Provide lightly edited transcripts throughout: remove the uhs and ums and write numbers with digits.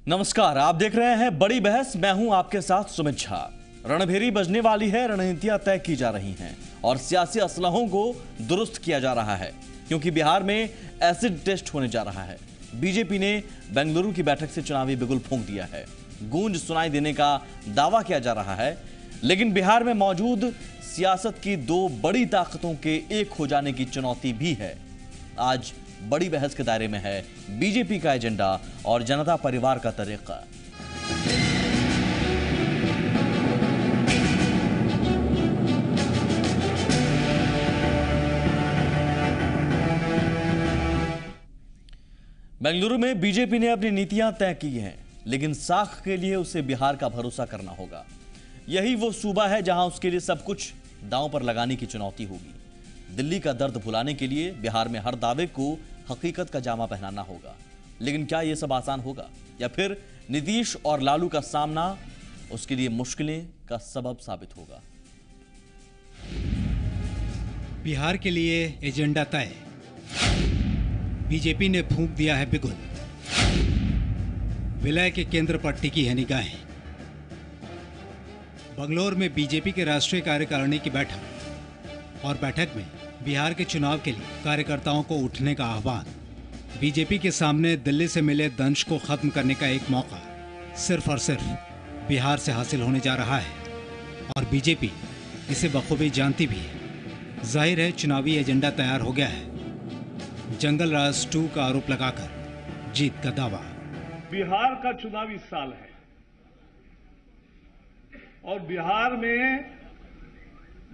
नमस्कार, आप देख रहे हैं बड़ी बहस। मैं हूं आपके साथ सुमित झा। रणभेरी बजने वाली है, रणनीतियां तय की जा रही हैं और सियासी असलहों को दुरुस्त किया जा रहा है, क्योंकि बिहार में एसिड टेस्ट होने जा रहा है। बीजेपी ने बेंगलुरु की बैठक से चुनावी बिगुल फूंक दिया है। गूंज सुनाई देने का दावा किया जा रहा है, लेकिन बिहार में मौजूद सियासत की दो बड़ी ताकतों के एक हो जाने की चुनौती भी है। आज बड़ी बहस के दायरे में है बीजेपी का एजेंडा और जनता परिवार का तरीका। बेंगलुरु में बीजेपी ने अपनी नीतियां तय की हैं, लेकिन साख के लिए उसे बिहार का भरोसा करना होगा। यही वो सूबा है जहां उसके लिए सब कुछ दांव पर लगाने की चुनौती होगी। दिल्ली का दर्द भुलाने के लिए बिहार में हर दावे को हकीकत का जामा पहनाना होगा। लेकिन क्या यह सब आसान होगा, या फिर नीतीश और लालू का सामना उसके लिए मुश्किलें का सबब साबित होगा? बिहार के लिए एजेंडा तय। बीजेपी ने फूंक दिया है बिगुल। विलय के केंद्र पर टिकी है निगाहें। बंगलौर में बीजेपी के राष्ट्रीय कार्यकारिणी की बैठक, और बैठक में बिहार के चुनाव के लिए कार्यकर्ताओं को उठने का आह्वान। बीजेपी के सामने दिल्ली से मिले दंश को खत्म करने का एक मौका सिर्फ और सिर्फ बिहार से हासिल होने जा रहा है, और बीजेपी इसे बखूबी जानती भी है। जाहिर है चुनावी एजेंडा तैयार हो गया है। जंगल राज 2 का आरोप लगाकर जीत का दावा। बिहार का चुनाव इस साल है और बिहार में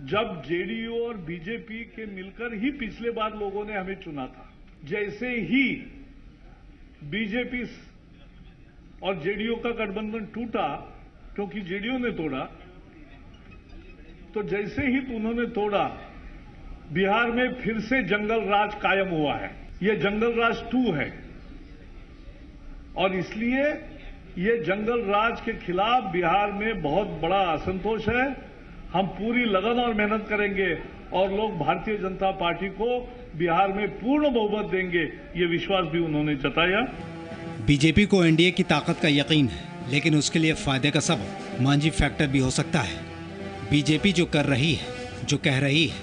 जब जेडीयू और बीजेपी के मिलकर ही पिछले बार लोगों ने हमें चुना था, जैसे ही बीजेपी और जेडीयू का गठबंधन टूटा, क्योंकि जेडीयू ने तोड़ा, तो जैसे ही उन्होंने तोड़ा, बिहार में फिर से जंगल राज कायम हुआ है। ये जंगल राज 2 है और इसलिए ये जंगल राज के खिलाफ बिहार में बहुत बड़ा असंतोष है। हम पूरी लगन और मेहनत करेंगे और लोग भारतीय जनता पार्टी को बिहार में पूर्ण बहुमत देंगे, ये विश्वास भी उन्होंने जताया। बीजेपी को एनडीए की ताकत का यकीन है, लेकिन उसके लिए फायदे का सबब मांझी फैक्टर भी हो सकता है। बीजेपी जो कर रही है, जो कह रही है,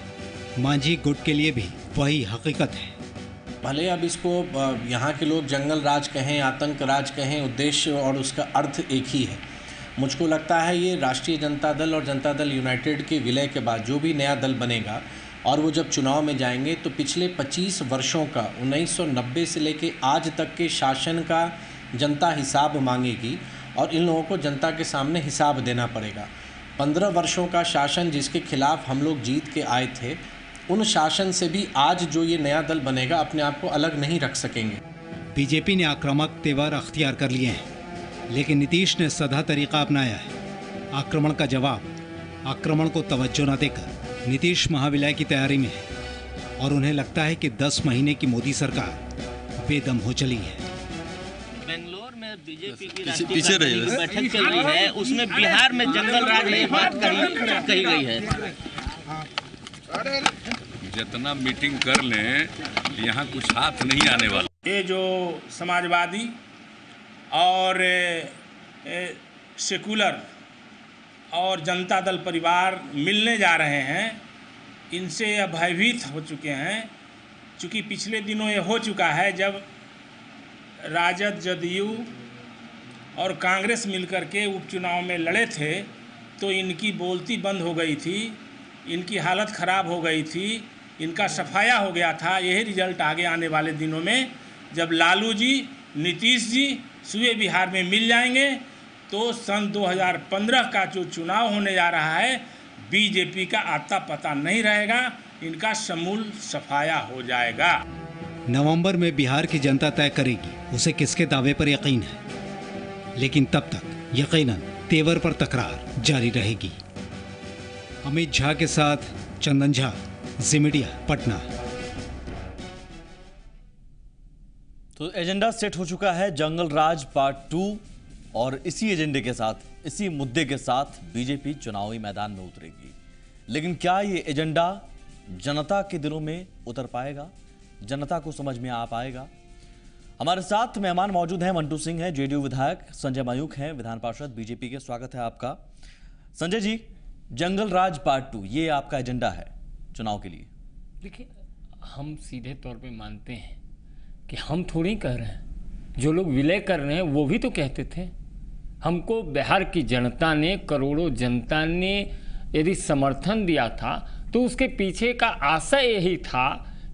मांझी गुट के लिए भी वही हकीकत है। भले अब इसको यहाँ के लोग जंगल राज कहें, आतंक राज कहें, उद्देश्य और उसका अर्थ एक ही है। मुझको लगता है ये राष्ट्रीय जनता दल और जनता दल यूनाइटेड के विलय के बाद जो भी नया दल बनेगा और वो जब चुनाव में जाएंगे तो पिछले 25 वर्षों का 1990 से लेके आज तक के शासन का जनता हिसाब मांगेगी और इन लोगों को जनता के सामने हिसाब देना पड़ेगा। 15 वर्षों का शासन जिसके खिलाफ हम लोग जीत के आए थे, उन शासन से भी आज जो ये नया दल बनेगा अपने आप को अलग नहीं रख सकेंगे। बीजेपी ने आक्रामक तेवर अख्तियार कर लिए हैं, लेकिन नीतीश ने सधा तरीका अपनाया है। आक्रमण का जवाब आक्रमण को तवज्जो न देकर नीतीश महाविलय की तैयारी में है और उन्हें लगता है कि 10 महीने की मोदी सरकार बेदम हो चली है। बेंगलोर में बीजेपी की राष्ट्रीय बैठक चल रही है, उसमें बिहार में जंगल राज की बात कही गई है। जितना मीटिंग कर लें, यहाँ कुछ हाथ नहीं आने वाला। ये जो समाजवादी और सेकुलर और जनता दल परिवार मिलने जा रहे हैं, इनसे यह भयभीत हो चुके हैं। चूँकि पिछले दिनों ये हो चुका है जब राजद, जदयू और कांग्रेस मिलकर के उपचुनाव में लड़े थे, तो इनकी बोलती बंद हो गई थी, इनकी हालत ख़राब हो गई थी, इनका सफाया हो गया था। यही रिजल्ट आगे आने वाले दिनों में जब लालू जी, नीतीश जी सूबे बिहार में मिल जाएंगे तो सन 2015 का जो चुनाव होने जा रहा है, बीजेपी का आता पता नहीं रहेगा, इनका समूल सफाया हो जाएगा। नवंबर में बिहार की जनता तय करेगी उसे किसके दावे पर यकीन है, लेकिन तब तक यकीनन तेवर पर तकरार जारी रहेगी। अमित झा के साथ चंदन झा, जी मीडिया, पटना। तो एजेंडा सेट हो चुका है, जंगल राज पार्ट 2, और इसी एजेंडे के साथ, इसी मुद्दे के साथ बीजेपी चुनावी मैदान में उतरेगी। लेकिन क्या ये एजेंडा जनता के दिलों में उतर पाएगा, जनता को समझ में आ पाएगा? हमारे साथ मेहमान मौजूद हैं। मंटू सिंह हैं, जेडीयू विधायक, संजय मायूख हैं, विधान पार्षद बीजेपी के। स्वागत है आपका। संजय जी, जंगल राज पार्ट 2 ये आपका एजेंडा है चुनाव के लिए? देखिए, हम सीधे तौर पे मानते हैं कि हम थोड़ी कह रहे हैं, जो लोग विलय कर रहे हैं वो भी तो कहते थे। हमको बिहार की जनता ने, करोड़ों जनता ने यदि समर्थन दिया था तो उसके पीछे का आशय यही था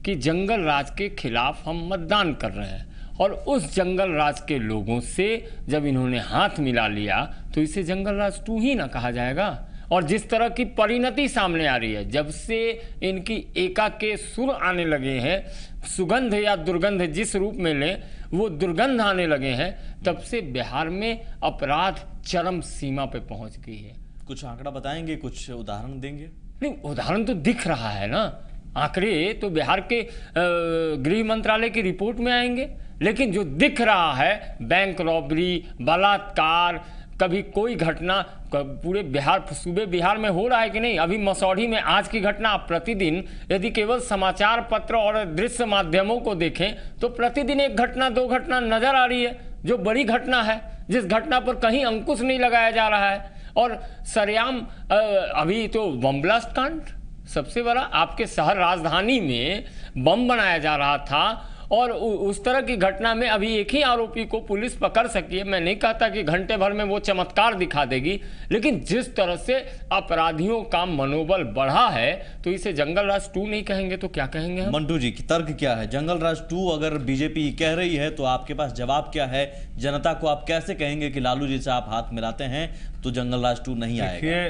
कि जंगल राज के खिलाफ हम मतदान कर रहे हैं, और उस जंगल राज के लोगों से जब इन्होंने हाथ मिला लिया तो इसे जंगल राज 2 ही ना कहा जाएगा। और जिस तरह की परिणति सामने आ रही है, जब से इनकी एका के सुर आने लगे हैं, सुगंध या दुर्गंध जिस रूप में लें, वो दुर्गंध आने लगे हैं, तब से बिहार में अपराध चरम सीमा पे पहुंच गई है। कुछ आंकड़ा बताएंगे, कुछ उदाहरण देंगे? नहीं, उदाहरण तो दिख रहा है ना, आंकड़े तो बिहार के गृह मंत्रालय की रिपोर्ट में आएंगे, लेकिन जो दिख रहा है बैंक रॉबरी, बलात्कार, कभी कोई घटना पूरे बिहार, सूबे बिहार में हो रहा है कि नहीं? अभी मसौढ़ी में आज की घटना, प्रतिदिन यदि केवल समाचार पत्र और दृश्य माध्यमों को देखें तो प्रतिदिन एक घटना, 2 घटना नजर आ रही है, जो बड़ी घटना है, जिस घटना पर कहीं अंकुश नहीं लगाया जा रहा है। और सरेआम अभी तो बम ब्लास्ट कांड सबसे बड़ा, आपके शहर राजधानी में बम बनाया जा रहा था, और उस तरह की घटना में अभी एक ही आरोपी को पुलिस पकड़ सकी है। मैं नहीं कहता कि घंटे भर में वो चमत्कार दिखा देगी, लेकिन जिस तरह से अपराधियों का मनोबल बढ़ा है, तो इसे जंगल राज 2 नहीं कहेंगे तो क्या कहेंगे हम? मंटू जी, तर्क क्या है? जंगल राज 2 अगर बीजेपी कह रही है तो आपके पास जवाब क्या है? जनता को आप कैसे कहेंगे कि लालू जी से आप हाथ मिलाते हैं तो जंगल राज 2 नहीं आएगा?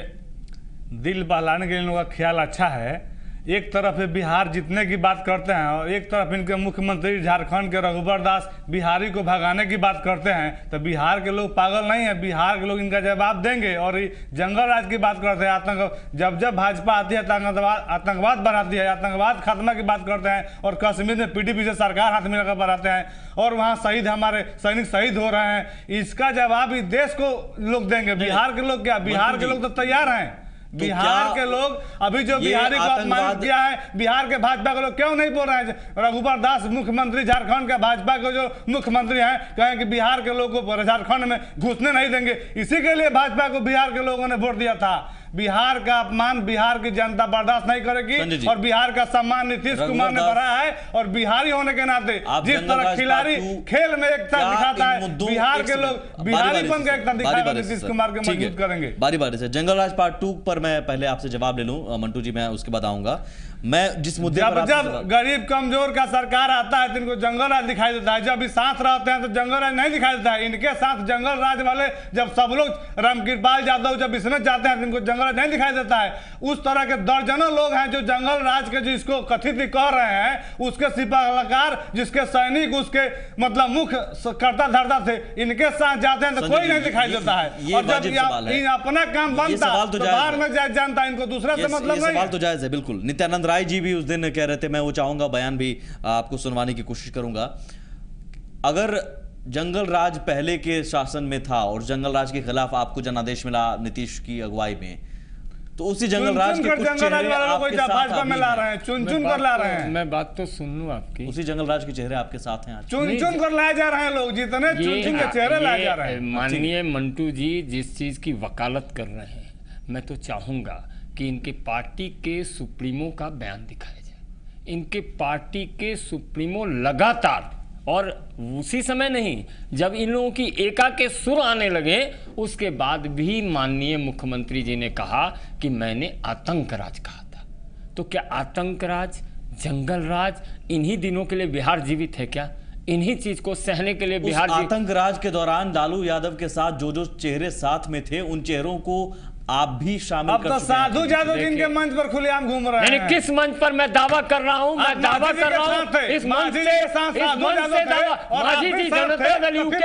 दिल बहलाने के लिए इनका ख्याल अच्छा है। एक तरफ बिहार जीतने की बात करते हैं और एक तरफ इनके मुख्यमंत्री झारखंड के रघुवर दास बिहारी को भगाने की बात करते हैं। तो बिहार के लोग पागल नहीं है, बिहार के लोग इनका जवाब देंगे। और जंगल राज की बात करते हैं, आतंक जब भाजपा आती है आतंकवाद बढ़ाती है, आतंकवाद खात्मा की बात करते हैं, और कश्मीर में पीडीपी से सरकार हाथ मिलाकर बढ़ाते हैं, और वहाँ शहीद, हमारे सैनिक शहीद हो रहे हैं। इसका जवाब इस देश को लोग देंगे। बिहार के लोग क्या, बिहार के लोग तो तैयार हैं। बिहार के लोग अभी जो बिहारी को अपमानित किया है, बिहार के भाजपा के लोग क्यों नहीं बोल रहे हैं? रघुवर दास मुख्यमंत्री झारखंड के भाजपा के जो मुख्यमंत्री हैं, कहें कि बिहार के लोगों को झारखंड में घुसने नहीं देंगे। इसी के लिए भाजपा को बिहार के लोगों ने वोट दिया था। बिहार का अपमान बिहार की जनता बर्दाश्त नहीं करेगी, और बिहार का सम्मान नीतीश कुमार ने बढ़ाया है। और बिहारी होने के नाते जिस तरह खिलाड़ी खेल में एकता दिखाता है, बिहार के लोग बिहारी बन के एकता दिखाएगा, नीतीश कुमार के मजबूत करेंगे। बारी बारी से जंगल राज पार्ट 2 पर मैं पहले आपसे जवाब ले लूं मंटू जी, मैं उसके बाद आऊंगा। मैं जिस मुद्दे पर जब गरीब कमजोर का सरकार आता है तो इनको जंगल राज दिखाई देता है, जब भी साथ रहते हैं तो जंगल राज नहीं दिखाई देता है। इनके साथ जंगल राज वाले जब सब लोग रामकृपाल यादव जब इसमें जाते हैं तो इनको जंगल राज नहीं दिखाई देता है। उस तरह के दर्जनों लोग हैं जो जंगल राज के जिसको कथित कह रहे हैं, उसके सिपाहीकार, जिसके सैनिक, उसके मतलब मुख्य करता धरता थे, इनके साथ जाते हैं तो कोई नहीं दिखाई देता है। और जब अपना काम बनता तो बाहर में जानता, इनको दूसरा से मतलब नहीं। सवाल तो जायज है, बिल्कुल। नित्यानंद राय जी भी उस दिन कह रहे थे, मैं वो चाहूंगा बयान भी आपको सुनवाने की कोशिश करूंगा। अगर जंगल राज पहले के शासन में था और जंगल राज के खिलाफ आपको जनादेश मिला नीतीश की अगुवाई में, तो उसी जंगल राज के कुछ चेहरे आपके साथ में ला रहे हैं, चुन कर ला रहे हैं। मैं बात तो सुन लूं आपकी। उसी जंगल राज के चेहरे आपके साथ हैं, चुन कर लाए जा रहे हैं लोग, जितने चुन के चेहरे लाए जा रहे हैं। माननीय मंटू जी जिस चीज की वकालत कर रहे हैं, मैं तो चाहूंगा कि इनके पार्टी के सुप्रीमो का बयान दिखाया जाए। इनके पार्टी के सुप्रीमो लगातार, और उसी समय नहीं, जब इन लोगों की एका के सुर आने लगे, उसके बाद भी माननीय मुख्यमंत्री जी ने कहा कि मैंने आतंक राज कहा था। तो क्या आतंक राज, जंगल राज इन्हीं दिनों के लिए बिहार जीवित है क्या? इन्हीं चीज को सहने के लिए बिहार आतंक राज के दौरान लालू यादव के साथ जो जो चेहरे साथ में थे, उन चेहरों को आप भी शामिल अब तो साधु जादू जिनके मंच पर खुलेआम घूम रहे हैं। किस मंच पर मैं दावा कर रहा हूं? मैं दावा कर रहा हूं इस मंच से दावा। मांझी जी जनता दल यू के,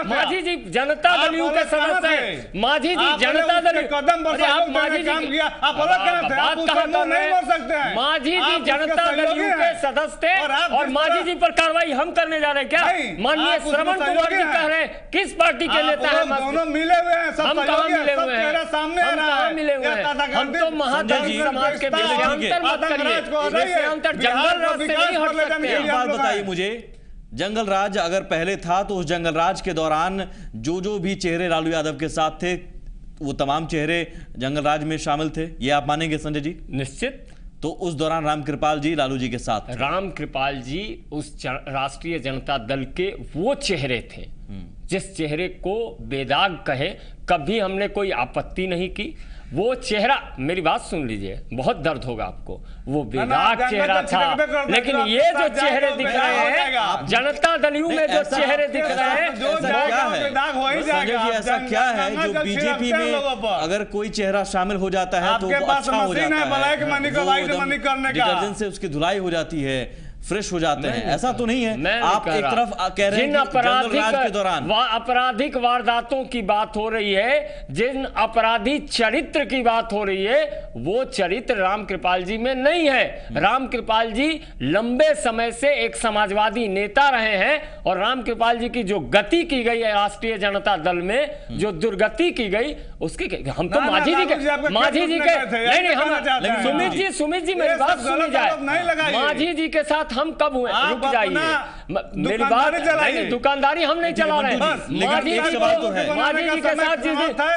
मांझी जी जनता दल यू के सदस्य हैं। मांझी जी जनता दल कदम पर आप मांझी काम किया, आप अलग कहां थे? आप उस पर नहीं बोल सकते हैं। मांझी जी जनता दल यू के सदस्य थे, और मांझी जी पर कार्रवाई हम करने जा रहे हैं क्या? माननीय श्रवण कुमार जी कह रहे हैं किस पार्टी के नेता हैं? दोनों मिले हुए हैं, सब मिले हुए हैं, सामने मिले हुए हैं। हम तो महादलित समाज के विषयांतर मत करिए, विषयांतर जंगल राज से नहीं हट सकते। एक बात बताइए मुझे, जंगल राज अगर पहले था तो उस जंगल राज के दौरान जो भी चेहरे लालू यादव के साथ थे वो तमाम चेहरे जंगल राज में शामिल थे, ये आप मानेंगे संजय जी? निश्चित। तो उस दौरान रामकृपाल जी लालू जी के साथ थे। रामकृपाल जी उस राष्ट्रीय जनता दल के वो चेहरे थे जिस चेहरे को बेदाग कहे, कभी हमने कोई आपत्ति नहीं की। वो चेहरा, मेरी बात सुन लीजिए, बहुत दर्द होगा आपको, वो बेदाग चेहरा था। लेकिन ये जो चेहरे दिख रहे हैं जनता दलियों में, जो चेहरे दिख रहे हैं, संजय जी ऐसा क्या है जो बीजेपी में अगर कोई चेहरा शामिल हो जाता है तो वो अच्छा हो जाता है, डिटर्जेंट से उसकी धुलाई हो जाती है, फ्रेश हो जाते हैं? ऐसा तो नहीं है। आप एक तरफ कह रहे हैं कि जंगल राज के दौरान आपराधिक वारदातों की बात हो रही है, जिन अपराधी चरित्र की बात हो रही है, वो चरित्र रामकृपाल जी में नहीं है। रामकृपाल जी लंबे समय से एक समाजवादी नेता रहे हैं और रामकृपाल जी की जो गति की गई है राष्ट्रीय जनता दल में, जो दुर्गति की गई, उसकी हम तो मांझी जी के नहीं, हम सुमित जी मेरी बात सुनी जाए, मांझी जी के साथ हम कब हुए? रुक जाइए, मेरी बात नहीं, दुकानदारी हम नहीं चला रहे। मांझी जी के साथ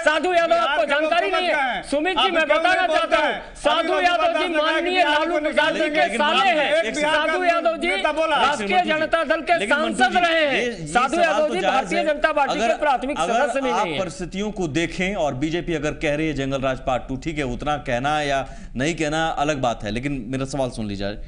साधु यादव, आपको जानकारी नहीं है? सुमित जी मैं बताना चाहता हूँ, साधु यादव जी माननीय लालू प्रसाद जी के साले हैं। साधु यादव जी राष्ट्रीय जनता दल के सांसद रहे हैं। साधु यादव जी भारतीय जनता पार्टी के प्राथमिक सदस्य भी नहीं है। परिस्थितियों को देखें और बीजेपी अगर कह रही है जंगल राज पार्ट 2, ठीक है, उतना कहना या नहीं कहना अलग बात है, लेकिन मेरा सवाल सुन लीजिए।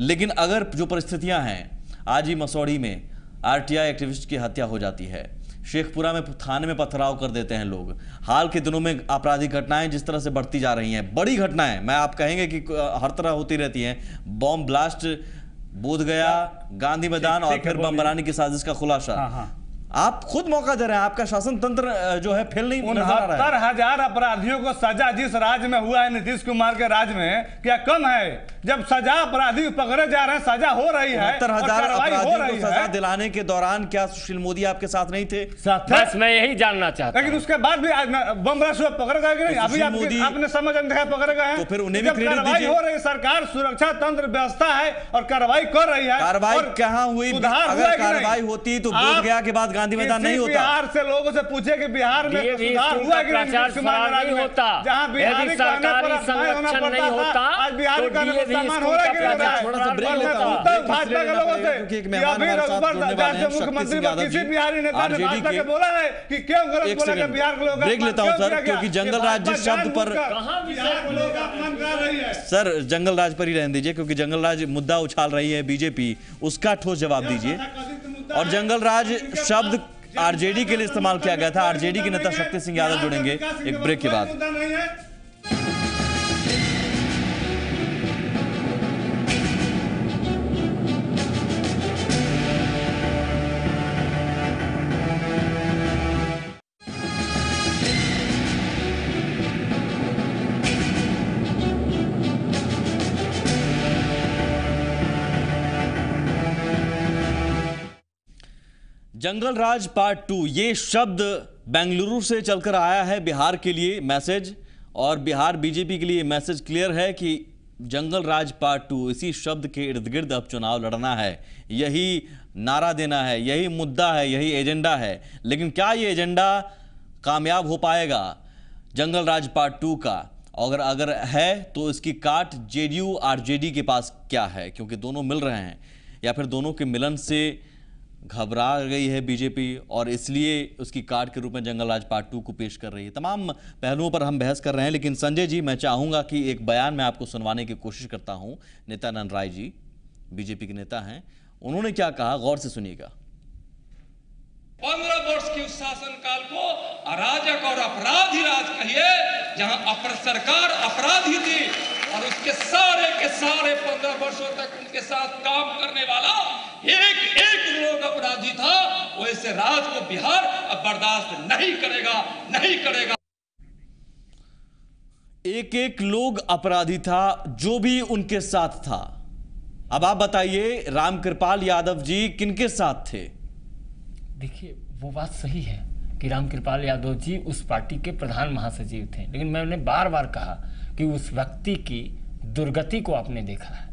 लेकिन अगर जो परिस्थितियां हैं, आज ही मसौढ़ी में आरटीआई एक्टिविस्ट की हत्या हो जाती है, शेखपुरा में थाने में पथराव कर देते हैं लोग, हाल के दिनों में आपराधिक घटनाएं जिस तरह से बढ़ती जा रही हैं, बड़ी घटनाएं, मैं आप कहेंगे कि हर तरह होती रहती हैं, बॉम्ब ब्लास्ट बोधगया, गांधी मैदान और फिर बम बनाने की साजिश का खुलासा, आप खुद मौका दे रहे हैं, आपका शासन तंत्र जो है फेल नहीं नजर आ रहा है। 69,000 अपराधियों को सजा जिस राज्य में हुआ है, नीतीश कुमार के राज्य में, क्या कम है? जब सजा अपराधी पकड़े जा रहे हैं, सजा हो रही है, 69,000 अपराधियों को सजा दिलाने के दौरान क्या सुशील मोदी आपके साथ नहीं थे? बस मैं यही जानना चाहता हूं। लेकिन उसके बाद भी बम ब्लास्ट हुआ, पकड़ गए कि नहीं? अभी आपने समझ दिखाया पकड़ गए हैं, तो फिर उन्हें भी क्रेडिट दीजिए। हो रही, सरकार सुरक्षा तंत्र व्यवस्था है और कार्रवाई कर रही है। कार्रवाई कहाँ हुई? अगर कार्रवाई होती तो बोधगया के बाद गांधी मैदान नहीं होता। बिहार से लोगों से पूछे कि बिहार में सुधार हुआ कि नहीं होता, जहां बिहार सरकारी संरक्षण नहीं होता, आज बिहार का सम्मान हो रहा है कि नहीं? थोड़ा सा ब्रेक लेता हूं भाजपा के लोगों से, क्योंकि एक मेहमान हमारे साथ जुड़ने वाले हैं, मुख्यमंत्री को किसी बिहारी नेता ने भाजपा के बोला है कि क्यों गलत बोला कि बिहार के लोग ब्रेक लेता हूं सर, क्योंकि जंगल राज जिस शब्द पर सर जंगल राज पर ही रहने दीजिए, क्योंकि जंगल राज मुद्दा उछाल रही है बीजेपी, उसका ठोस जवाब दीजिए। और जंगल राज शब्द आरजेडी के लिए इस्तेमाल किया गया था। आरजेडी के नेता शक्ति सिंह यादव जुड़ेंगे एक ब्रेक के बाद। जंगल राज पार्ट 2, ये शब्द बेंगलुरु से चलकर आया है बिहार के लिए मैसेज, और बिहार बीजेपी के लिए मैसेज क्लियर है कि जंगल राज पार्ट 2, इसी शब्द के इर्द गिर्द अब चुनाव लड़ना है, यही नारा देना है, यही मुद्दा है, यही एजेंडा है। लेकिन क्या ये एजेंडा कामयाब हो पाएगा जंगल राज पार्ट 2 का? अगर है तो इसकी काट जेडीयू आरजेडी के पास क्या है? क्योंकि दोनों मिल रहे हैं, या फिर दोनों के मिलन से घबरा गई है बीजेपी और इसलिए उसकी काट के रूप में जंगल राज पार्ट 2 को पेश कर रही है। तमाम पहलुओं पर हम बहस कर रहे हैं, लेकिन संजय जी मैं चाहूंगा कि एक बयान मैं आपको सुनवाने की कोशिश करता हूं। नित्यानंद राय जी बीजेपी के नेता हैं, उन्होंने क्या कहा, गौर से सुनिएगा। 15 वर्ष के उस शासनकाल को अराजक और अपराधी राज कहिए, जहां अपर सरकार अपराधी थी और उसके सारे के सारे 15 वर्षों तक उनके साथ काम करने वाला एक लोग अपराधी था। वैसे राज को बिहार अब बर्दाश्त नहीं करेगा। एक लोग अपराधी था जो भी उनके साथ था। अब आप बताइए रामकृपाल यादव जी किनके साथ थे? देखिए वो बात सही है कि रामकृपाल यादव जी उस पार्टी के प्रधान महासचिव थे, लेकिन मैंने बार बार कहा कि उस व्यक्ति की दुर्गति को आपने देखा है।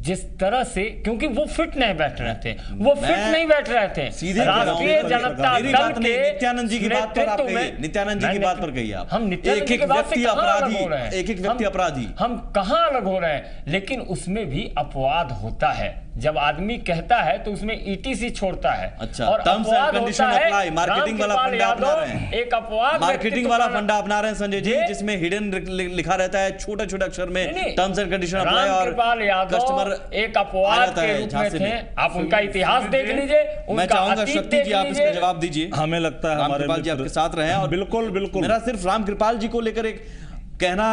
जिस तरह से, क्योंकि वो फिट नहीं बैठ रहे थे, वो फिट नहीं बैठ रहे थे। सीधे राष्ट्रीय जनता दल के नित्यानंद जी की बात पर आप कहिए, नित्यानंद जी की बात पर कहिए आप। हम एक एक व्यक्ति अपराधी, एक एक व्यक्ति अपराधी, हम कहाँ अलग हो रहे हैं? लेकिन उसमें भी अपवाद होता है। जब आदमी कहता है तो उसमें ईटीसी छोड़ता है। अच्छा, और टर्म्स एंड अपवाद कंडीशन होता है अप्लाई, मार्केटिंग वाला फंडा अपना रहे हैं। एक अपवाद, मार्केटिंग वाला फंडा अपना रहे हैं संजय जी, जिसमें हिडन लिखा रहता है छोटे छोटे अक्षर में टर्म्स एंड कंडीशन अप्लाई, और कस्टमर एक अपवाद के रूप में थे। आप उनका इतिहास देख लीजिए। मैं चाहूंगा शक्ति जी आप इसका जवाब दीजिए। हमें लगता है हमारे रामकृपाल जी आपके साथ रहे हैं, और बिल्कुल बिल्कुल मेरा सिर्फ रामकृपाल जी को लेकर एक कहना,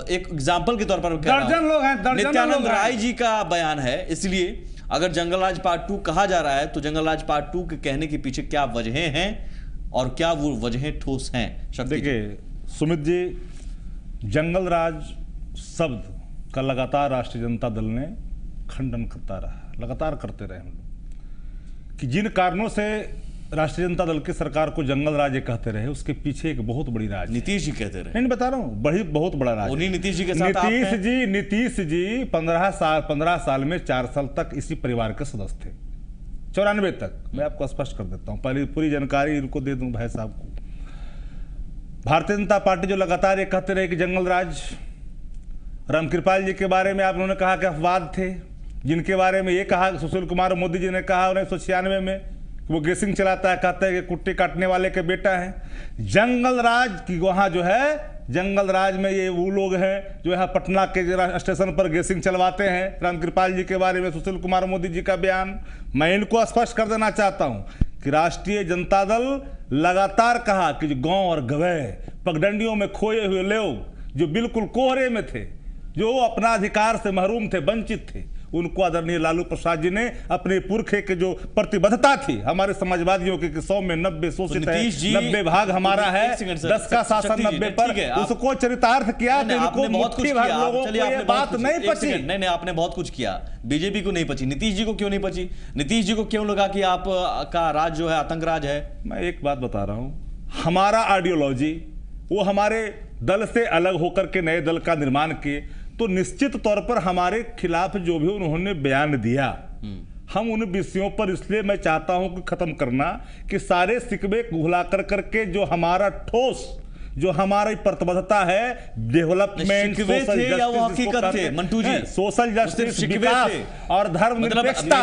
एक एग्जाम्पल के तौर पर दर्जन लोग हैं, नित्यानंद राय जी का बयान है, इसलिए अगर जंगलराज पार्ट 2 कहा जा रहा है तो जंगलराज पार्ट 2 के कहने के पीछे क्या वजहें हैं और क्या वो वजहें ठोस हैं? देखिए सुमित जी, जंगलराज शब्द का लगातार राष्ट्रीय जनता दल ने खंडन करता रहा, लगातार करते रहे हम लोग, कि जिन कारणों से राष्ट्रीय जनता दल की सरकार को जंगल राज कहते रहे, उसके पीछे एक बहुत बड़ी राज। नीतीश जी कहते रहे। नहीं बता रहा हूँ, बहुत बड़ा राज। उन्हीं नीतीश जी के साथ नीतीश जी 15 साल में 4 साल तक इसी परिवार के सदस्य थे, 94 तक। मैं आपको स्पष्ट कर देता हूँ, पहले पूरी जानकारी इनको दे दूं भाई साहब को। भारतीय जनता पार्टी जो लगातार ये कहते रहे कि जंगल राज, रामकृपाल जी के बारे में आप लोगों ने कहा कि अपवाद थे, जिनके बारे में ये कहा, सुशील कुमार मोदी जी ने कहा 1996 में वो गेसिंग चलाता है, कहता है कि कुट्टी काटने वाले के बेटा है। जंगल राज की वहाँ जो है, जंगल राज में ये वो लोग हैं जो यहाँ पटना के स्टेशन पर गेसिंग चलवाते हैं। रामकृपाल जी के बारे में सुशील कुमार मोदी जी का बयान, मैं इनको स्पष्ट कर देना चाहता हूँ कि राष्ट्रीय जनता दल लगातार कहा कि जो गाँव और गवै पगडंडियों में खोए हुए लोग जो बिल्कुल कोहरे में थे, जो अपना अधिकार से महरूम थे, वंचित थे, उनको आदरणीय लालू प्रसाद जी ने अपने पुरखे के जो प्रतिबद्धता थी हमारे समाजवादियों के 100 में 90 शोषित है, 90 भाग हमारा है, 10 का शासन 90 पर, उसको चरितार्थ किया। आपने बहुत कुछ किया, चलिए बात नहीं पची। नहीं, आपने बहुत कुछ किया, बीजेपी को नहीं पची, नीतीश जी को क्यों नहीं पची? नीतीश जी को क्यों लगा कि आपका राज जो है आतंक राज है? मैं एक बात बता रहा हूं, हमारा आइडियोलॉजी वो हमारे दल से अलग होकर के नए दल का निर्माण किए, तो निश्चित तौर पर हमारे खिलाफ जो भी उन्होंने बयान दिया, हम उन विषयों पर इसलिए मैं चाहता हूं कि खत्म करना कि सारे सिकवे घुला कर करके जो हमारा ठोस, जो हमारी प्रतिबद्धता है डेवलपमेंट, सोशल जस्टिस, मंटू जी, सोशल जस्टिस, विकास और धर्मनिरपेक्षता,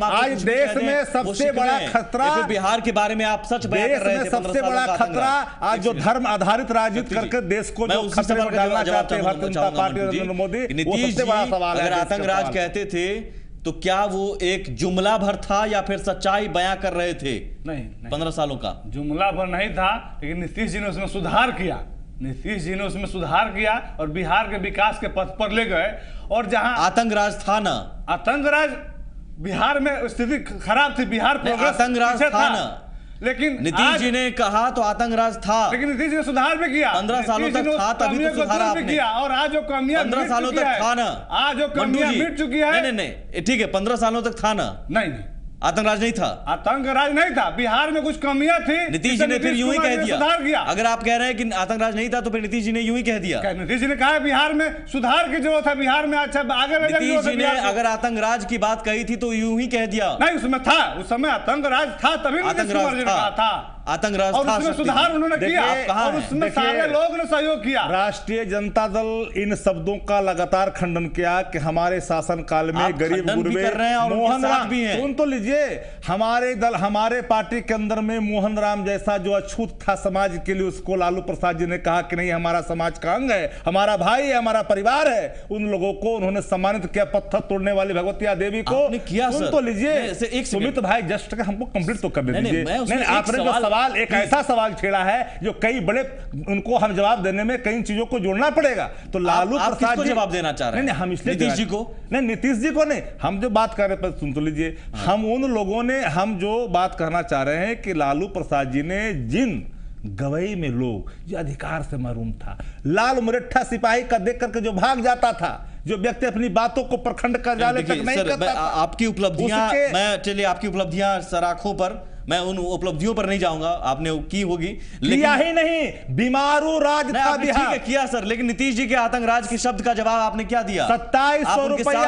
आज देश में सबसे बड़ा खतरा, बिहार के बारे में आप सच बयान कर रहे थे, सबसे बड़ा खतरा आज जो धर्म आधारित राजनीति करके देश को जो खतरे में डालना चाहते हैं भारतीय जनता पार्टी नरेंद्र मोदी, वो सबसे बड़ा सवाल है। अगर आतंक राज कहते थे तो क्या वो एक जुमला भर था या फिर सच्चाई बयां कर रहे थे? नहीं, 15 सालों का जुमला भर नहीं था, लेकिन नीतीश जी ने उसमें सुधार किया, नीतीश जी ने उसमें सुधार किया और बिहार के विकास के पथ पर ले गए। और जहां आतंक राज था ना, आतंक राज बिहार में स्थिति खराब थी, बिहार प्रोग्रेस आतंक राज था ना, लेकिन नीतीश जी ने कहा तो आतंक राज था, लेकिन नीतीश जी ने सुधार भी किया। 15 सालों तक था, तभी तो सुधार आपने किया। और आज जो कमियां 15 सालों तक था ना, आज जो कमियां मिट चुकी है, नहीं ठीक है, 15 सालों तक था ना, नहीं आतंक राज नहीं था, आतंक राज नहीं था, बिहार में कुछ कमियां थी, नीतीश जी ने फिर यूं ही कह दिया, सुधार किया। अगर आप कह रहे हैं कि आतंक राज नहीं था तो फिर नीतीश जी ने यूं ही कह दिया। नीतीश जी ने कहा बिहार में सुधार की जरूरत है, बिहार में अच्छा आगे नीतीश जी ने अगर आतंक राज की बात कही थी तो यूं ही कह दिया। नहीं, उसमें था, उस समय आतंक राज था, तभी आतंक राज था, आतंक राज था, उसमें सुधार उन्होंने किया और उसमें सारे लोग ने सहयोग किया। राष्ट्रीय जनता दल इन शब्दों का लगातार खंडन किया कि हमारे शासन काल में गरीब गुरबे, मोहन राम भी हैं, सुन तो लीजिए, हमारे दल, हमारे पार्टी के अंदर में मोहन राम जैसा जो अछूत था समाज के लिए, उसको लालू प्रसाद जी ने कहा कि नहीं, हमारा समाज का अंग है, हमारा भाई है, हमारा परिवार है। उन लोगों को उन्होंने सम्मानित किया, पत्थर तोड़ने वाली भगवतिया देवी को किया। सुन तो लीजिए सुमित भाई, जस्ट हमको कंप्लीट तो कर दीजिए। आपने जो सवाल, एक ऐसा सवाल छेड़ा है जो कई बड़े, उनको हम जवाब देने में कई चीजों को जोड़ना पड़ेगा। तो लालू प्रसाद जी जवाब देना चाह रहे हैं? नहीं, हम इसलिए नीतीश जी को नहीं, नीतीश जी को नहीं, हम जो बात कर रहे हैं सुन तो लीजिए, हम उन लोगों ने, हम जो बात कहना चाह रहे हैं कि लालू प्रसाद जी ने जिन गवई में लोग जो अधिकार से महरूम था, लाल मुरट्ठा सिपाही का देख करके जो भाग जाता था, जो व्यक्ति अपनी बातों को प्रखंड कर जाले तक नहीं करता था। आपकी उपलब्धियां, मैं चलिए आपकी उपलब्धियां सराखों पर मैं उन उपलब्धियों पर नहीं जाऊंगा, आपने की होगी, किया ही नहीं, बीमारू राज था ठीक बिहार। है किया सर, लेकिन नीतीश जी के आतंक राज के शब्द का जवाब आपने क्या दिया? 2700 रुपया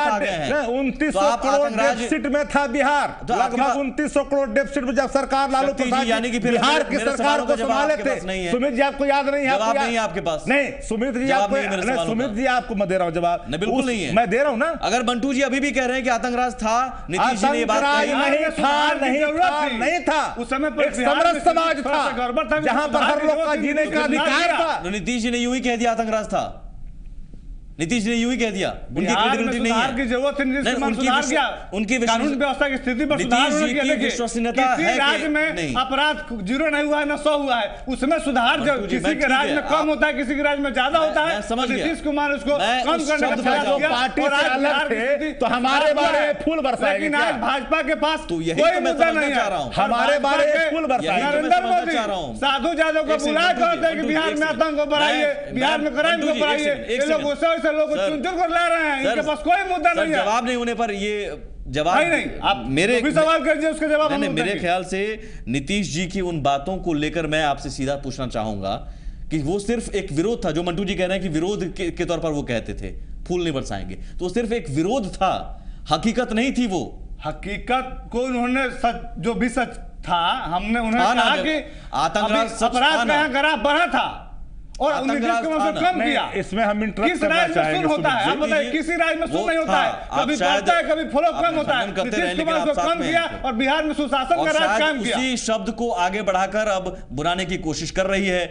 2900 करोड़ डेफिसिट में था बिहार, लगभग 2900 करोड़ डेफिसिट में जब सरकार लालू प्रसाद यानी कि बिहार की सरकार को संभाले थे। सुमित जी आपको याद नहीं है? जवाब नहीं है आपके पास? नहीं सुमित जी आपको, सुमित जी आपको मैं दे रहा हूं जवाब। बिल्कुल नहीं है, मैं दे रहा हूं ना। अगर मंटू जी अभी भी कह रहे हैं कि आतंकराज था, नीतीश जी ने ये बात कही नहीं था, उस समय एक समरस समाज था जहां पर हर लोग का जीने का अधिकार था। नीतीश जी ने यूं ही कह दिया आतंकराज था, नीतीश जी ने यूं ही कह दिया। उनकी क्रेडिबिलिटी नहीं है, की जरूरत है, उनकी कानून व्यवस्था की स्थिति पर सुधार होने की विश्वसनीयता है। राज्य में अपराध 0 नहीं हुआ है न 100 हुआ है, उसमें सुधार जब किसी के राज्य में कम होता है, किसी के राज्य में ज्यादा होता है। नीतीश कुमार उसको कम करने का प्रयास किया। पार्टी से अलग थे तो हमारे बारे में फूल बरसाएंगे, लेकिन आज भाजपा के पास कोई मुद्दा नहीं है। हमारे बारे में फूल बरसाएंगे। नरेंद्र मोदी साधु यादव को बुलाया कहते हैं कि बिहार में आतंक को बढ़ाइए, बिहार में क्राइम को बढ़ाइए, ये लोग उससे लोग को चुन कर ला रहे हैं, इनके पास कोई मुद्दा नहीं है। जवाब नहीं होने पर ये जवाब नहीं, आप मेरे भी सवाल कीजिए, उसके जवाब नहीं। मेरे ख्याल से नीतीश जी की उन बातों को लेकर मैं आपसे सीधा पूछना चाहूंगा कि वो सिर्फ एक विरोध था, जो मंटू जी कह रहे हैं कि विरोध के तौर पर वो कहते थे फूल नहीं बरसाएंगे, तो सिर्फ एक विरोध था, हकीकत नहीं थी। वो हकीकत को उन्होंने सच, जो भी सच था, हमने उन्हें कहा कि आतंकवाद अपराध का ग्राफ बढ़ा था और नीतीश कुमार से कम किया। इसमें हम किस राज्य में शून्य होता है? आप बताइए, किसी राज्य में शून्य नहीं होता है, कभी बढ़ता है कभी फ्लो कम होता है। नीतीश कुमार को कम किया और बिहार में सुशासन का राज कायम किया। उसी शब्द को आगे बढ़ाकर अब बुलाने की कोशिश कर रही है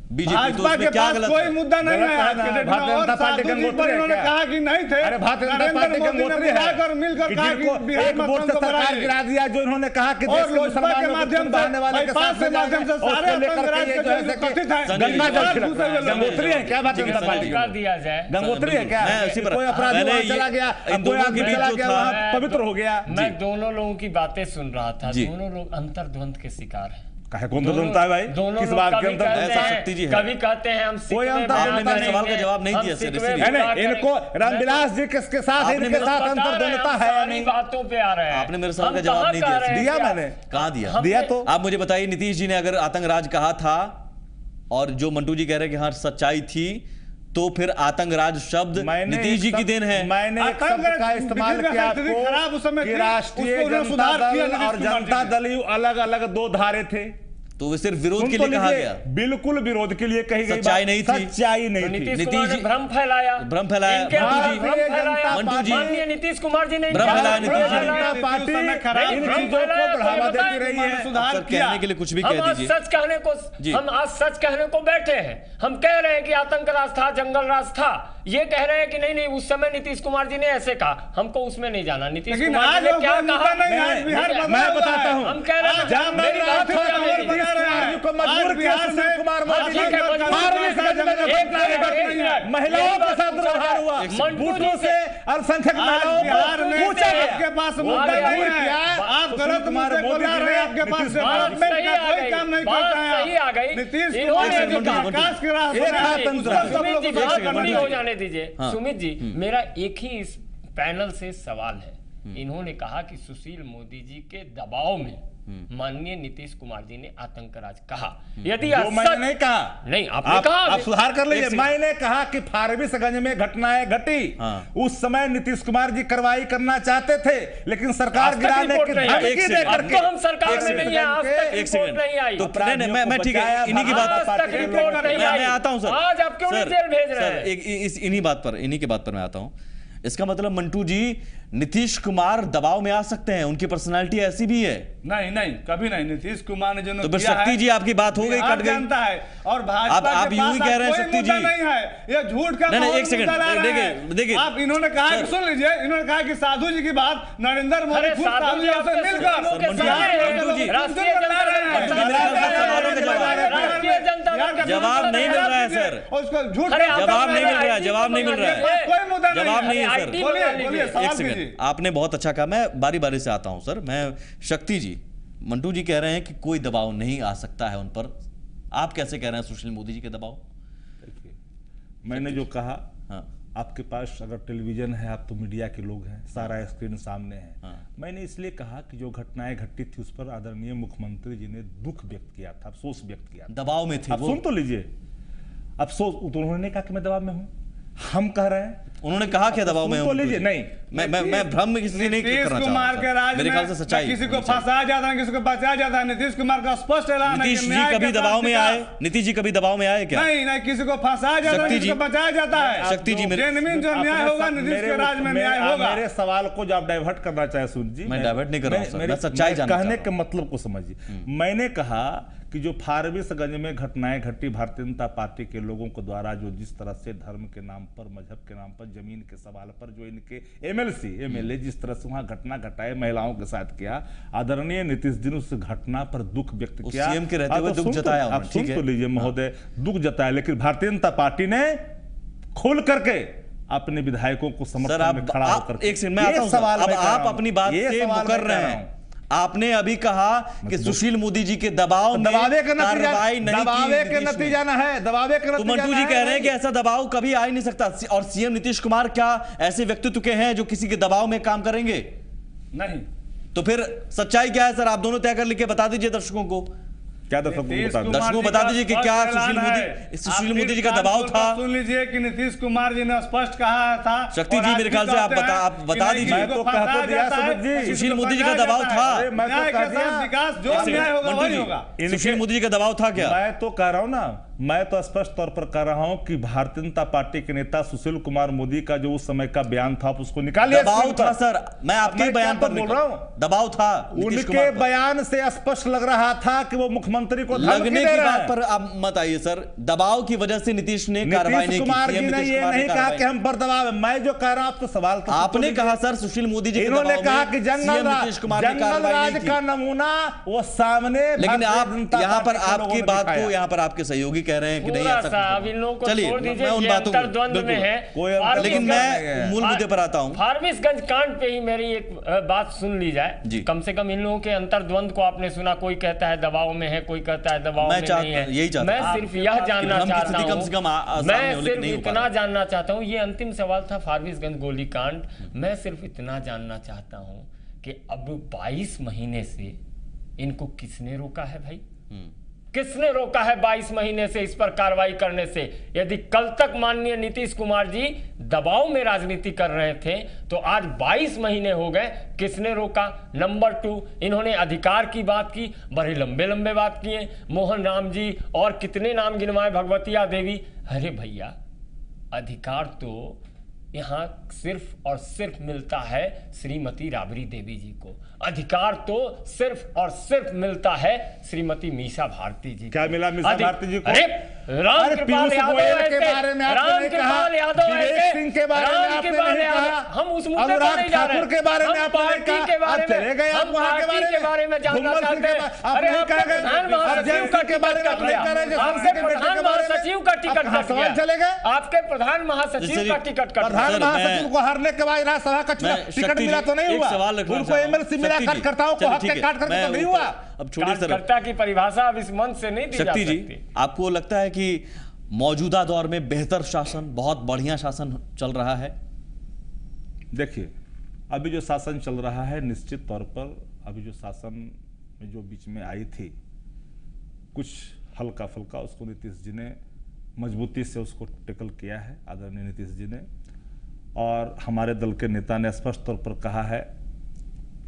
बीजेपी। भाजपा के पास कोई मुद्दा नहीं है आज के डेट में, और साधु जी पर इन्होंने कहा कि नहीं थे। अरे भारतीय जनता पार्टी के मोदी है, मिलकर कहा कि बिहार में वोट से सरकार गिरा दिया, जो इन्होंने कहा कि और लोजपा के माध्यम से बाईपास के माध्यम से सारे आतंकवाद के जो कथित है गंगोत्री है क्या? भारतीय जनता पार्टी का दिया जाए, गंगोत्री है क्या? कोई अपराधी वहां चला गया, कोई आदमी चला गया वहां पवित्र हो गया। मैं दोनों लोगों की बातें सुन रहा था, दोनों लोग अंतर्द्वंद के शिकार हैं। कहे कौन बनता है भाई? किस बात के अंदर ऐसा शक्ति जी है? कभी कहते हैं हम कोई अंतर सवाल का जवाब नहीं दिया सर, इनको रामविलास जी किसके साथ, इनके साथ अंतर्द्वंदता है नहीं। बातों पे आ रहे हैं, आपने मेरे सवाल का जवाब नहीं दिया। मैंने कहाँ दिया तो आप मुझे बताइए, नीतीश जी ने अगर आतंकराज कहा था और जो मंटू जी कह रहे हैं कि हाँ सच्चाई थी, तो फिर आतंकराज शब्द नीतीश जी की देन है। मैंने एक शब्द का इस्तेमाल किया कि राष्ट्रीय जनता दल और जनता दल अलग अलग दो धारे थे, तो वे सिर्फ विरोध के लिए कहा गया? बिल्कुल विरोध के लिए कही गई, सच्चाई नहीं थी, सच्चाई नहीं थी। नीतीश जी भ्रम फैलाया, मंटू जी, नीतीश कुमार जी ने भ्रम फैलाया, नीतीश जी पार्टी इन चीजों को बढ़ावा देती रही है। सुधार कहने के लिए कुछ भी कह दीजिए। सच कहने को हम आज सच कहने को बैठे हैं, हम कह रहे हैं कि आतंक राज था, जंगल राज था, ये कह रहे हैं कि नहीं नहीं उस समय नीतीश कुमार जी ने ऐसे कहा, हमको उसमें नहीं जाना। नीतीश कुमार जी ने क्या कहा मैं बताता हूँ, हम कह रहे हैं महिलाओं के साथ दुर्व्यवहार हुआ, बूटों से अल्पसंख्यक महिलाओं को पूछा गया, आपके पास मुद्दा नहीं है, आप गलत मुद्दे को ला रहे हैं, आपके पास डेवलपमेंट का कोई काम नहीं करता है। सही आ गई, नीतीश कुमार जो विकास के राह हो जाने दीजिए। सुमित जी, मेरा एक ही इस पैनल से सवाल है, इन्होंने कहा कि सुशील मोदी जी के दबाव में माननीय नीतीश कुमार जी ने आतंकराज कहा। यदि मैंने नहीं कहा, नहीं आपने कहा, आप सुधार कर लीजिए। मैंने कहा कि फारबिसगंज में घटनाएं घटी, उस समय नीतीश कुमार जी कार्रवाई करना चाहते थे, लेकिन सरकार गिराने की धमकी दे करके हम सरकार में नहीं है, आज तक रिपोर्ट नहीं आई। तो मैं ठीक है, इन्हीं की बात रिपोर्ट नहीं आई, मैं आता हूं सर। आज आप क्यों नहीं जेल भेज रहे हैं? इन्हीं की बात पर मैं आता हूं। इसका मतलब मंटू जी, नीतीश कुमार दबाव में आ सकते हैं, उनकी पर्सनालिटी ऐसी भी है। नहीं नहीं, कभी नहीं। नीतीश कुमार ने जो तो फिर शक्ति जी आपकी बात हो गई, कट गई जानता है, और भाजपा आप यूं ही कह रहे हैं शक्ति जी नहीं है, ये झूठ का नहीं, एक सेकंड देखिए, आप इन्होंने कहा कि सुन लीजिए, इन्होंने कहा कि साधु जी की बात नरेंद्र मोदी खुद साधु जी से मिलकर जवाब नहीं मिल रहा है सर, उसको झूठ जवाब नहीं मिल रहा है, जवाब नहीं मिल रहा है, कोई मुद्दा जवाब नहीं है सर। बोलिए एक सेकंड, आपने बहुत अच्छा कहा, मैं बारी बारी से आता हूं सर। मैं शक्ति जी, मंटू जी कह रहे हैं कि कोई दबाव नहीं आ सकता है उन पर, आप कैसे कह रहे हैं सुशील मोदी जी के दबाव? मैंने जो कहा, आपके पास अगर टेलीविजन है, आप तो मीडिया के लोग हैं, सारा स्क्रीन सामने है। मैंने इसलिए कहा कि जो घटनाएं घटी थी उस पर आदरणीय मुख्यमंत्री जी ने दुख व्यक्त किया था, अफसोस व्यक्त किया था। दबाव में थे आप सुन तो लीजिए, अफसोस। तो उन्होंने कहा कि मैं दबाव में हूं, हम कह रहे हैं। उन्होंने कहा क्या दबाव में? तो लीजिए, नहीं मैं भ्रम में किसी नहीं करना कुमार के राज मेरे ख्याल से सच्चाई, किसी को फंसाया जाता है, किसी को बचाया जाता है। नीतीश कुमार का स्पष्ट ऐलान है। नीतीश जी कभी दबाव में आए? नीतीश जी कभी दबाव में आए क्या? नहीं, किसी को फंसाया जाता है, किसी को बचाया जाता है। शक्ति जी, जेन्युइन जो न्याय होगा नीतीश के राज में न्याय होगा। मेरे सवाल को जो आप डाइवर्ट करना चाहे सुन जी, मैं डाइवर्ट नहीं कर रहा हूं, मैं सच्चाई जानना चाहता हूं। कहने के मतलब को समझिए। मैंने कहा कि जो फारबिसगंज में घटनाएं घटी भारतीय जनता पार्टी के लोगों को द्वारा, जो जिस तरह से धर्म के नाम पर, मजहब के नाम पर, जमीन के सवाल पर, जो इनके एमएलए जिस तरह से वहां घटना घटाए महिलाओं के साथ किया, आदरणीय नीतीश जी ने उस घटना पर दुख व्यक्त किया। सीएम के रहते हुए दुख जताया। आप सुन तो लीजिए महोदय, दुख जताया, लेकिन भारतीय जनता पार्टी ने खोल करके अपने विधायकों को समर्थन में खड़ा होकर, एक सेकंड मैं आता हूं सवाल, अब आप अपनी बात से मुकर रहे हैं। आपने अभी कहा कि सुशील मोदी जी के दबाव में कार्रवाई नहीं की, नतीजा ना है, दबावे का तो मंटू जी कह रहे हैं कि ऐसा दबाव कभी आ ही नहीं सकता। और सीएम नीतीश कुमार क्या ऐसे व्यक्तित्व के हैं जो किसी के दबाव में काम करेंगे? नहीं। तो फिर सच्चाई क्या है सर? आप दोनों तय कर लिखे बता दीजिए दर्शकों को। क्या दर्शकों बता दीजिए कि क्या सुशील मोदी जी का दबाव था? सुन लीजिए कि नीतीश कुमार जी ने स्पष्ट कहा था। शक्ति जी मेरे ख्याल से आप बता दीजिए। सुशील मोदी जी का दबाव था? सुशील मोदी जी का दबाव था क्या? मैं तो कह रहा हूं ना, मैं तो स्पष्ट तौर पर कह रहा हूं कि भारतीय जनता पार्टी के नेता सुशील कुमार मोदी का जो उस समय का बयान था उसको निकालिए। दबाव था सर, मैं आपके बयान पर बोल रहा हूं, दबाव था। उनके बयान से स्पष्ट लग रहा था कि वो मुख्यमंत्री को लगने की बात पर आप मत आइए सर। दबाव की वजह से नीतीश ने कार्रवाई नहीं की। कुमार जी ने ये नहीं कहा कि हम पर दबाव है। मैं जो कह रहा हूं आपको सवाल तो आपने कहा सर सुशील मोदी जी इन्होंने कहा कि जंगल राज का नमूना वो सामने, लेकिन आप यहाँ पर आपकी बात को यहाँ पर आपके सहयोगी कह रहे हैं कि नहीं। चलिए मैं उन बातों को, लेकिन मैं मूल मुद्दे पर आता हूं। फारबिसगंज कांड पे ही मेरी एक बात सुन ली जाए। कम से कम इन लोगों के अंतर्द्वंद को आपने सुना। कोई कहता है दबाव में है, कोई कहता है दबाव में नहीं है। मैं सिर्फ यह जानना चाहता हूं, मैं सिर्फ इतना जानना चाहता हूं, ये अंतिम सवाल था फारबिसगंज गोलीकांड। मैं सिर्फ इतना जानना चाहता हूं कि अब 22 महीने से इनको किसने रोका है भाई? किसने रोका है 22 महीने से इस पर कार्रवाई करने से? यदि कल तक माननीय नीतीश कुमार जी दबाव में राजनीति कर रहे थे तो आज 22 महीने हो गए, किसने रोका? नंबर 2, इन्होंने अधिकार की बात की, बड़े लंबे लंबे बात किए, मोहन राम जी और कितने नाम गिनवाए, भगवतिया देवी। अरे भैया, अधिकार तो यहां सिर्फ और सिर्फ मिलता है श्रीमती राबड़ी देवी जी को। अधिकार तो सिर्फ और सिर्फ मिलता है श्रीमती मीसा भारती जी। क्या मिला मीसा भारती जी को? अरे रामकृपाल यादव के बारे में आपने कहा, विवेक सिंह के बारे में आपने नहीं कहा, हम उस मुद्दे पर नहीं जा रहे, के बारे में पार्टी के बारे में चले गए, हम पार्टी के बारे में जानना चाहते हैं। अरे आपके प्रधान महासचिव का टिकट कट गया, आपके प्रधान महासचिव का टिकट कट गया, आपके प्रधान महासचिव का टिकट कट गया। प्रधान महासचिव को हारने के बाद राज्यसभा का टिकट मिला तो नहीं हुआ, उनको एमएलसी मिला, कार्यकर्ताओं को हक के काट करके तो नहीं हुआ। अब छोड़िए सर, कार्यकर्ता की परिभाषा अब इस मंच से नहीं दी जा सकती। शक्ति जी, आपको लगता है कि मौजूदा दौर में बेहतर शासन, बहुत बढ़िया शासन चल रहा है? देखिए, अभी जो शासन चल रहा है, निश्चित तौर पर अभी जो शासन में जो बीच में आई थी कुछ हल्का फुल्का, उसको नीतीश जी ने मजबूती से उसको टेकल किया है, आदरणीय नीतीश जी ने। और हमारे दल के नेता ने स्पष्ट तौर पर कहा है,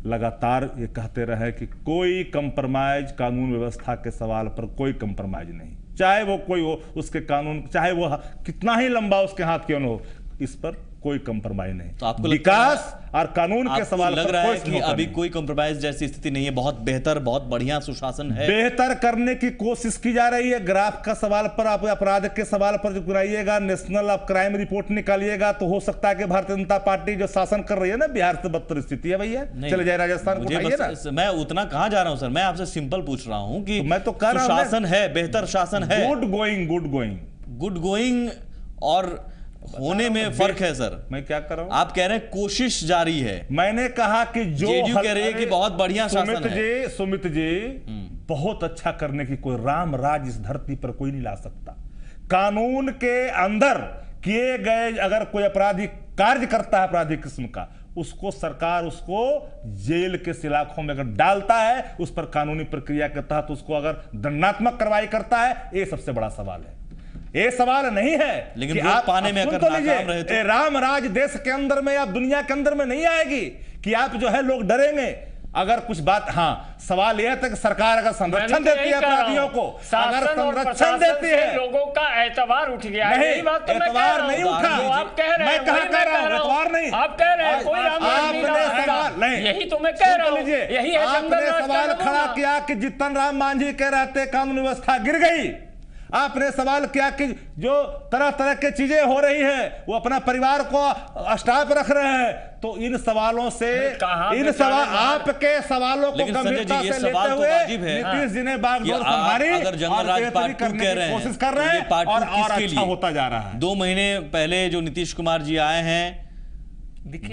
लगातार ये कहते रहे कि कोई कंप्रोमाइज, कानून व्यवस्था के सवाल पर कोई कंप्रोमाइज नहीं, चाहे वो कोई हो, उसके कानून चाहे वो कितना ही लंबा उसके हाथ क्यों न हो, इस पर कोई कंप्रोमाइज नहीं। तो आपको विकास और कानून के सवाल लग रहा है कि अभी कोई कंप्रोमाइज जैसी स्थिति नहीं है, बहुत बेहतर, बहुत बढ़िया सुशासन है, बेहतर करने की कोशिश की जा रही है। ग्राफ का सवाल पर आप अपराध के सवाल पर जो कराइएगा, नेशनल ऑफ क्राइम रिपोर्ट निकालिएगा, तो हो सकता है कि भारतीय जनता पार्टी जो शासन कर रही है ना, बिहार से बदतर स्थिति है भैया। चले जाए राजस्थान को, मैं उतना कहां जा रहा हूं सर, मैं आपसे सिंपल पूछ रहा हूं कि मैं तो कह रहा हूं शासन है, बेहतर शासन है, गुड गोइंग और होने में फर्क है सर। मैं क्या कर रहा हूं? आप कह रहे हैं कोशिश जारी है, मैंने कहा कि जो कह रहे हैं कि बहुत बढ़िया शासन है। सुमित जी, बहुत अच्छा करने की कोई राम राज इस धरती पर कोई नहीं ला सकता। कानून के अंदर किए गए अगर कोई अपराधी कार्य करता है अपराधी किस्म का, उसको सरकार उसको जेल के सलाखों में अगर डालता है, उस पर कानूनी प्रक्रिया के तहत उसको अगर दंडात्मक कार्रवाई करता है, ये सबसे बड़ा सवाल है। ये सवाल नहीं है लेकिन कि आप पाने में अगर नाकाम रहे तो राम राज देश के अंदर में या दुनिया के अंदर में नहीं आएगी कि आप जो है लोग डरेंगे अगर कुछ बात। हाँ, सवाल यह है कि सरकार अगर संरक्षण देती है अपराधियों को, अगर संरक्षण देती है, लोगों का एतबार उठ गया। नहीं, एतबार नहीं उठा। आप कह रहे हैं, मैं कहां कह रहा हूं एतबार नहीं, आप कह रहे हैं कोई आपने सवाल नहीं, यही तो मैं कह रहा हूं, यही है आपने सवाल खड़ा किया कि जीतन राम मांझी के रहते कानून व्यवस्था गिर गई। आपने सवाल किया कि जो तरह तरह की चीजें हो रही है वो अपना परिवार को स्टाफ रख रहे हैं। तो इन सवालों से इन सवाल आपके सवालों को गंभीरता से लेते हुए नीतीश जी ने बागडोर संभाली और कोशिश कर रहे हैं और अच्छा होता जा रहा है। 2 महीने पहले जो नीतीश कुमार जी आए हैं,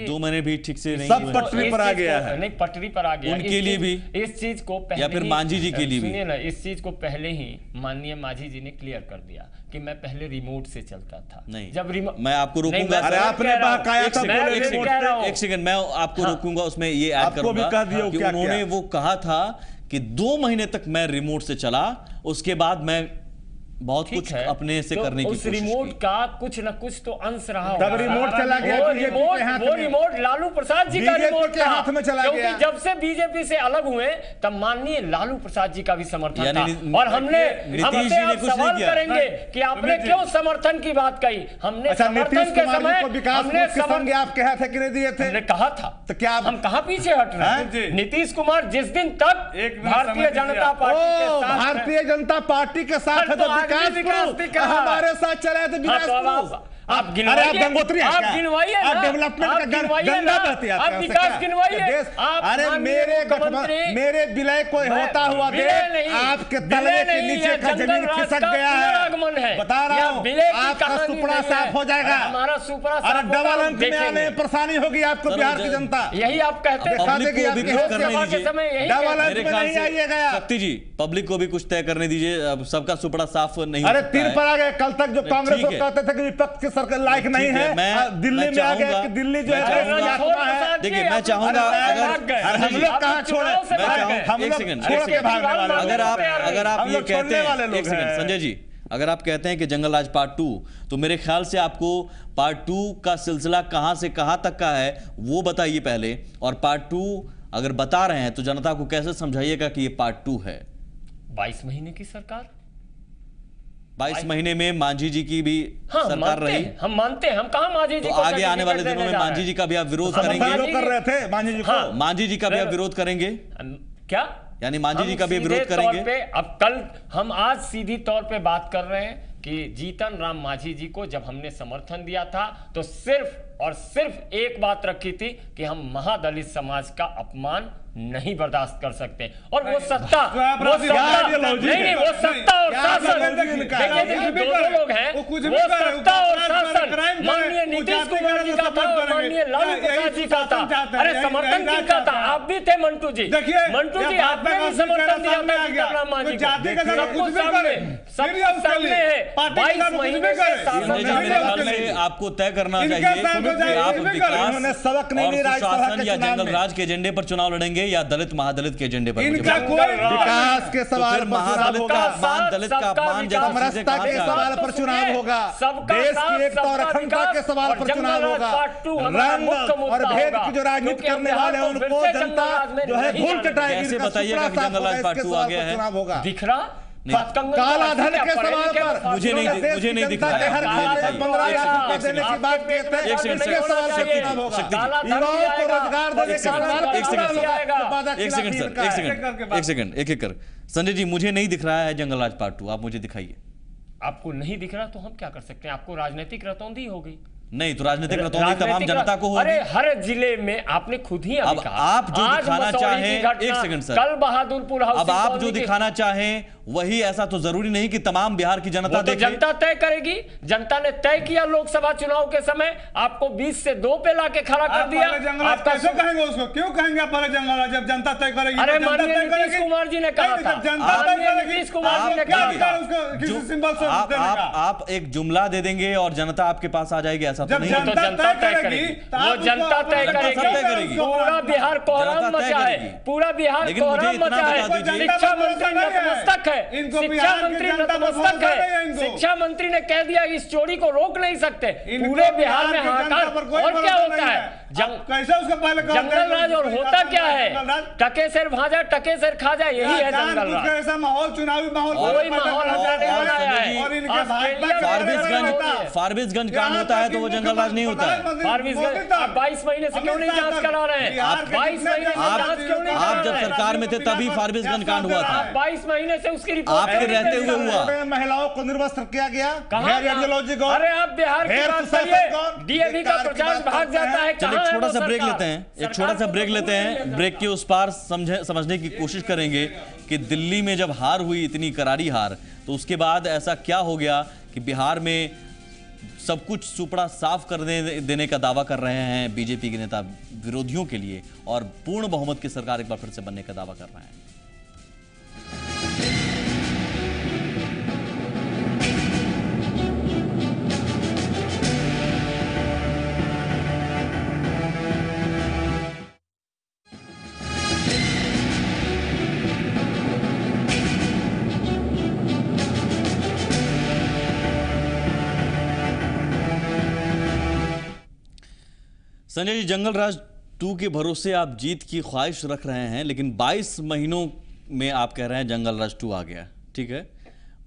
2 महीने भी ठीक से नहीं, सब पटरी पर आ गया है। नहीं, पटरी पर आ गया उनके लिए भी, इस चीज को पहले या फिर मांझी जी के लिए भी, सुनिए ना, इस चीज को पहले ही माननीय मांझी जी ने क्लियर कर दिया कि मैं पहले रिमोट से चलता था। नहीं, जब मैं आपको रोकूंगा। अरे आपने बहकाया था, एक सेकंड मैं आपको रोकूंगा, उसमें ये ऐड करूंगा कि उन्होंने वो कहा था कि 2 महीने तक मैं रिमोट से चला, उसके बाद मैं बहुत कुछ अपने से तो करने की उस रिमोट का कुछ न कुछ तो अंश रहा तब रिमोट चला गया, वो रिमोट लालू प्रसाद जी का रिमोट के हाथ में चला गया। क्योंकि जब से बीजेपी से अलग हुए तब माननीय लालू प्रसाद जी का भी समर्थन था। और हमने हमसे आप सवाल करेंगे कि आपने क्यों समर्थन की बात कही। हमने समर्थन के समय हमने आप कहा था कि नहीं दिए थे, हमने कहा था, तो क्या हम कहाँ पीछे हट रहे हैं। नीतीश कुमार जिस दिन तक भारतीय जनता पार्टी के साथ हमारे साथ चले तो विकास आप गिनवाइए, आप गिनवाइए, आप डेवलपमेंट का गंगा बहती है, आप विकास गिनवाइए। अरे मेरे विलय को होता हुआ देश आपके तलवे के नीचे का जमीन खिसक गया है। बता रहा हूँ, आपका सुपड़ा साफ हो जाएगा, हमारा सुपड़ा। अरे डबल अंक में आने में परेशानी होगी आपको बिहार की जनता। यही आप कहते हैं, डबल अंक में नहीं आइएगा। शक्ति जी, पब्लिक को भी कुछ तय करने दीजिए, सबका सुपड़ा साफ नहीं। अरे 3 पर आ गए। कल तक जो कांग्रेस को कहते थे कि विपक्ष की सरकार लायक नहीं है, दिल्ली में आ गया कि दिल्ली जो है। देखिए, मैं चाहूंगा अगर हम लोग कहां छोड़े, हम लोग छोड़ के भागने वाले। अगर आप ये कहते हैं, एक सेकंड संजय जी, अगर आप कहते हैं कि जंगल राज पार्ट 2, तो मेरे ख्याल से आपको पार्ट 2 का सिलसिला कहां से कहां तक का है वो बताइए पहले। और पार्ट 2 अगर बता रहे हैं तो जनता को कैसे समझाइएगा कि ये पार्ट 2 है। 22 महीने की सरकार, 22 महीने में मांझी जी की भी सरकार रही। हम मानते हैं, हम कहां मांझी जी तो आगे आने वाले दिनों में मांझी जी का भी आप विरोध करेंगे। कर रहे थे मांझी जी को, मांझी जी का भी आप विरोध करेंगे क्या? यानी मांझी जी का भी विरोध करेंगे। अब कल हम आज सीधी तौर पे बात कर रहे हैं कि जीतन राम मांझी जी को जब हमने समर्थन दिया था तो सिर्फ और सिर्फ एक बात रखी थी कि हम महादलित समाज का अपमान नहीं बर्दाश्त कर सकते। और वो सत्ता, वो सत्ता और शासन, देखिए दोनों लोग हैं, वो सत्ता और शासन माननीय नीतीश कुमार जी का था और माननीय लालू प्रसाद जी का था। अरे समर्थन किसका था? आप भी थे मंटू जी, मंटू जी आपने भी समर्थन दिया था जीतन राम मांझी को। सबको सामने है, 22 महीने से शासन। आपको तय करना चाहिए आप विकास सबक नहीं या जंगल राज के एजेंडे पर चुनाव लड़ेंगे या दलित महादलित के एजेंडे पर। इनका कोई विकास के सवाल पर महादलित का अपमान, दलित का अपमान, समरसता के सवाल पर चुनाव होगा, देश की एकता और अखंडता के सवाल पर चुनाव होगा। रंग और भेद की जो राजनीति करने वाले हैं उनको जनता जो है भूल चटाएगी। कैसे बताइएगा कि जंगल राज पार्ट 2 आ गया है? दिख रहा काला धन के सवाल पर मुझे नहीं दिखा। एक सेकंड एक कर संजय जी, मुझे नहीं दिख रहा है जंगल राज पार्ट 2, आप मुझे दिखाइए। आपको नहीं दिख रहा तो हम क्या कर सकते हैं? आपको राजनीतिक रतौंधी हो गई। नहीं तो राजनीतिक रतौंधी तमाम जनता को होगी। अरे हर जिले में आपने खुद ही अभी कहा, आप जो दिखाना चाहें, एक सेकंड सर, कल बहादुरपुर हाउस, अब आप जो दिखाना चाहें वही, ऐसा तो जरूरी नहीं कि तमाम बिहार की जनता देखे। जनता तय करेगी। जनता ने तय किया लोकसभा चुनाव के समय, आपको 20 से 2 पे लाके खड़ा कर दिया। आप कैसे कहेंगे उसको? क्यों कहेंगे आप पहले जंगल राज? जब जनता तय करेगी। अरे माननीय नीतीश कुमार जी ने कहा था, जनता तय करेगी। नीतीश कुमार जी ने कहा आप एक जुमला दे देंगे और जनता आपके पास आ जाएगी, ऐसा तो नहीं। तो जनता तय करेगी, वो जनता तय करेगी। पूरा बिहार कोहराम मचा है, पूरा बिहार कोहराम मचा है। शिक्षा मंत्री नतमस्तक है, शिक्षा मंत्री नतमस्तक है। शिक्षा मंत्री ने कह दिया इस चोरी को रोक नहीं सकते। पूरे बिहार में हाहाकार। और क्या होता है? कैसे उसको पहले जंगल राज। और होता क्या है? टके सिर भाजा टके सिर खा जाए, यही है जंगल राज। ऐसा माहौल, चुनावी माहौल, कोई माहौल हमने नहीं बनाया है। फारबिसगंज कांड होता है तो वो जंगल राज नहीं होता है। फारबिसगंज आप 22 महीने से क्यों नहीं जांच करा रहे हैं? आप 22 महीने से जांच क्यों नहीं? आप जब सरकार में थे तभी फारबिसगंज कांड हुआ था। 22 महीने से उसकी रिपोर्ट आपके रहते हुए हुआ। महिलाओं को निर्वस्त्र किया गया। अरे आप बिहार की बात करिए, डीएवी का प्रचार भाग जाता है। चलिए एक छोटा सा ब्रेक लेते हैं, एक छोटा सा ब्रेक लेते हैं। ब्रेक के उस पार समझने की कोशिश करेंगे कि दिल्ली में जब हार हुई, इतनी करारी हार, तो उसके बाद ऐसा क्या हो गया कि बिहार में सब कुछ सुपड़ा साफ कर देने का दावा कर रहे हैं बीजेपी के नेता विरोधियों के लिए, और पूर्ण बहुमत की सरकार एक बार फिर से बनने का दावा कर रहे हैं। संजय जी, जंगल राज 2 के भरोसे आप जीत की ख्वाहिश रख रहे हैं, लेकिन 22 महीनों में आप कह रहे हैं जंगल राज 2 आ गया। ठीक है,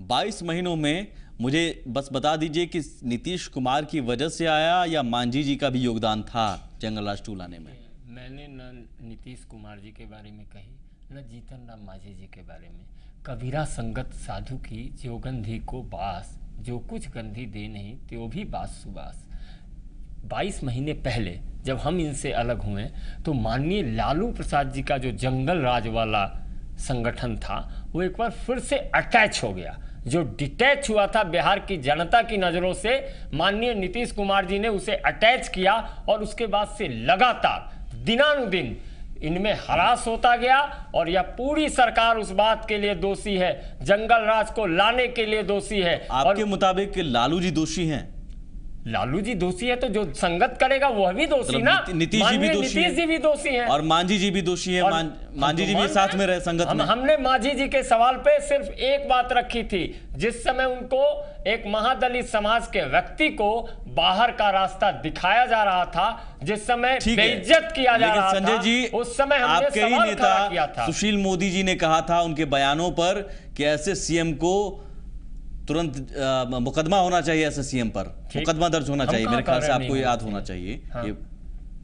22 महीनों में मुझे बस बता दीजिए कि नीतीश कुमार की वजह से आया या मांझी जी का भी योगदान था जंगल राज 2 लाने में? मैंने न नीतीश कुमार जी के बारे में कही, न जीतन राम मांझी जी के बारे में। कबीरा संगत साधु की जो गंधी को बास, जो कुछ गंधी दे नहीं त्यो भी बास सुबास। 22 महीने पहले जब हम इनसे अलग हुए तो माननीय लालू प्रसाद जी का जो जंगल राज वाला संगठन था वो एक बार फिर से अटैच हो गया। जो डिटैच हुआ था बिहार की जनता की नज़रों से, माननीय नीतीश कुमार जी ने उसे अटैच किया और उसके बाद से लगातार दिनानुदिन इनमें हरास होता गया। और यह पूरी सरकार उस बात के लिए दोषी है, जंगल राज को लाने के लिए दोषी है। आपके मुताबिक लालू जी दोषी हैं? लालू जी दोषी है तो जो संगत करेगा वह भी दोषी ना। नीतीश जी भी दोषी हैं और मांझी जी भी दोषी है। मांझी जी भी साथ में रहे संगत में। हमने मांझी जी के सवाल पे सिर्फ एक बात रखी थी, जिस समय उनको एक महादलित समाज के व्यक्ति को बाहर का रास्ता दिखाया जा रहा था, जिस समय बेइज्जत किया जा रहा था, संजय जी उस समय हमने आपके ही नेता सुशील मोदी जी ने कहा था उनके बयानों पर कि ऐसे सीएम को तुरंत मुकदमा होना चाहिए, ऐसे सीएम पर मुकदमा दर्ज होना चाहिए। मेरे ख्याल से आपको याद होना चाहिए। हाँ। ये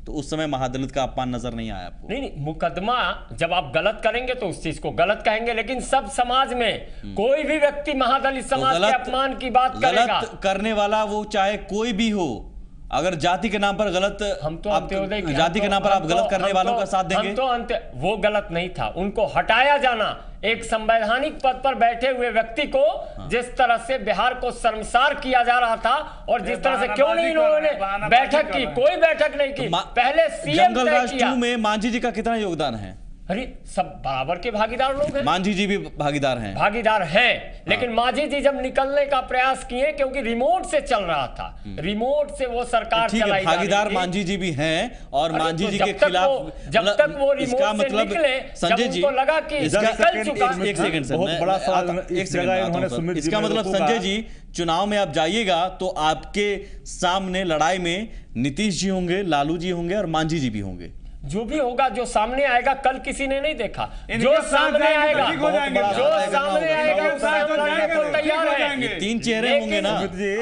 तो उस समय महादलित का अपमान नजर नहीं आया आपको? नहीं, मुकदमा जब आप गलत करेंगे तो उस चीज को गलत कहेंगे, लेकिन सब समाज में कोई भी व्यक्ति महादलित समाज के अपमान की बात करेगा। गलत करने वाला वो चाहे कोई भी हो, अगर जाति के नाम पर गलत, हम तो जाति के नाम पर आप गलत करने वालों का साथ देंगे? वो गलत नहीं था, उनको हटाया जाना। एक संवैधानिक पद पर बैठे हुए व्यक्ति को जिस तरह से बिहार को शर्मसार किया जा रहा था, और जिस तरह से क्यों नहीं इन्होंने बैठक की, कोई बैठक नहीं की, पहले सीएम जंगल राज 2 में मांझी जी का कितना योगदान है? अरे सब बराबर के भागीदार लोग हैं। मांझी जी भी भागीदार हैं, लेकिन मांझी जी जब निकलने का प्रयास किए, क्योंकि रिमोट से चल रहा था, रिमोट से वो सरकार चलाई भागीदार मांझी जी भी हैं। और मांझी जी के खिलाफ जब तक वो रिमोट से निकले, संजय जी लगा कि निकल चुका। एक सेकंड सर, इसका मतलब संजय जी चुनाव में आप जाइएगा तो आपके सामने लड़ाई में नीतीश जी होंगे, लालू जी होंगे और मांझी जी भी होंगे। जो भी होगा, जो सामने आएगा, कल किसी ने नहीं देखा, जो सामने आएगा, तो तैयार है। 3 चेहरे होंगे ना।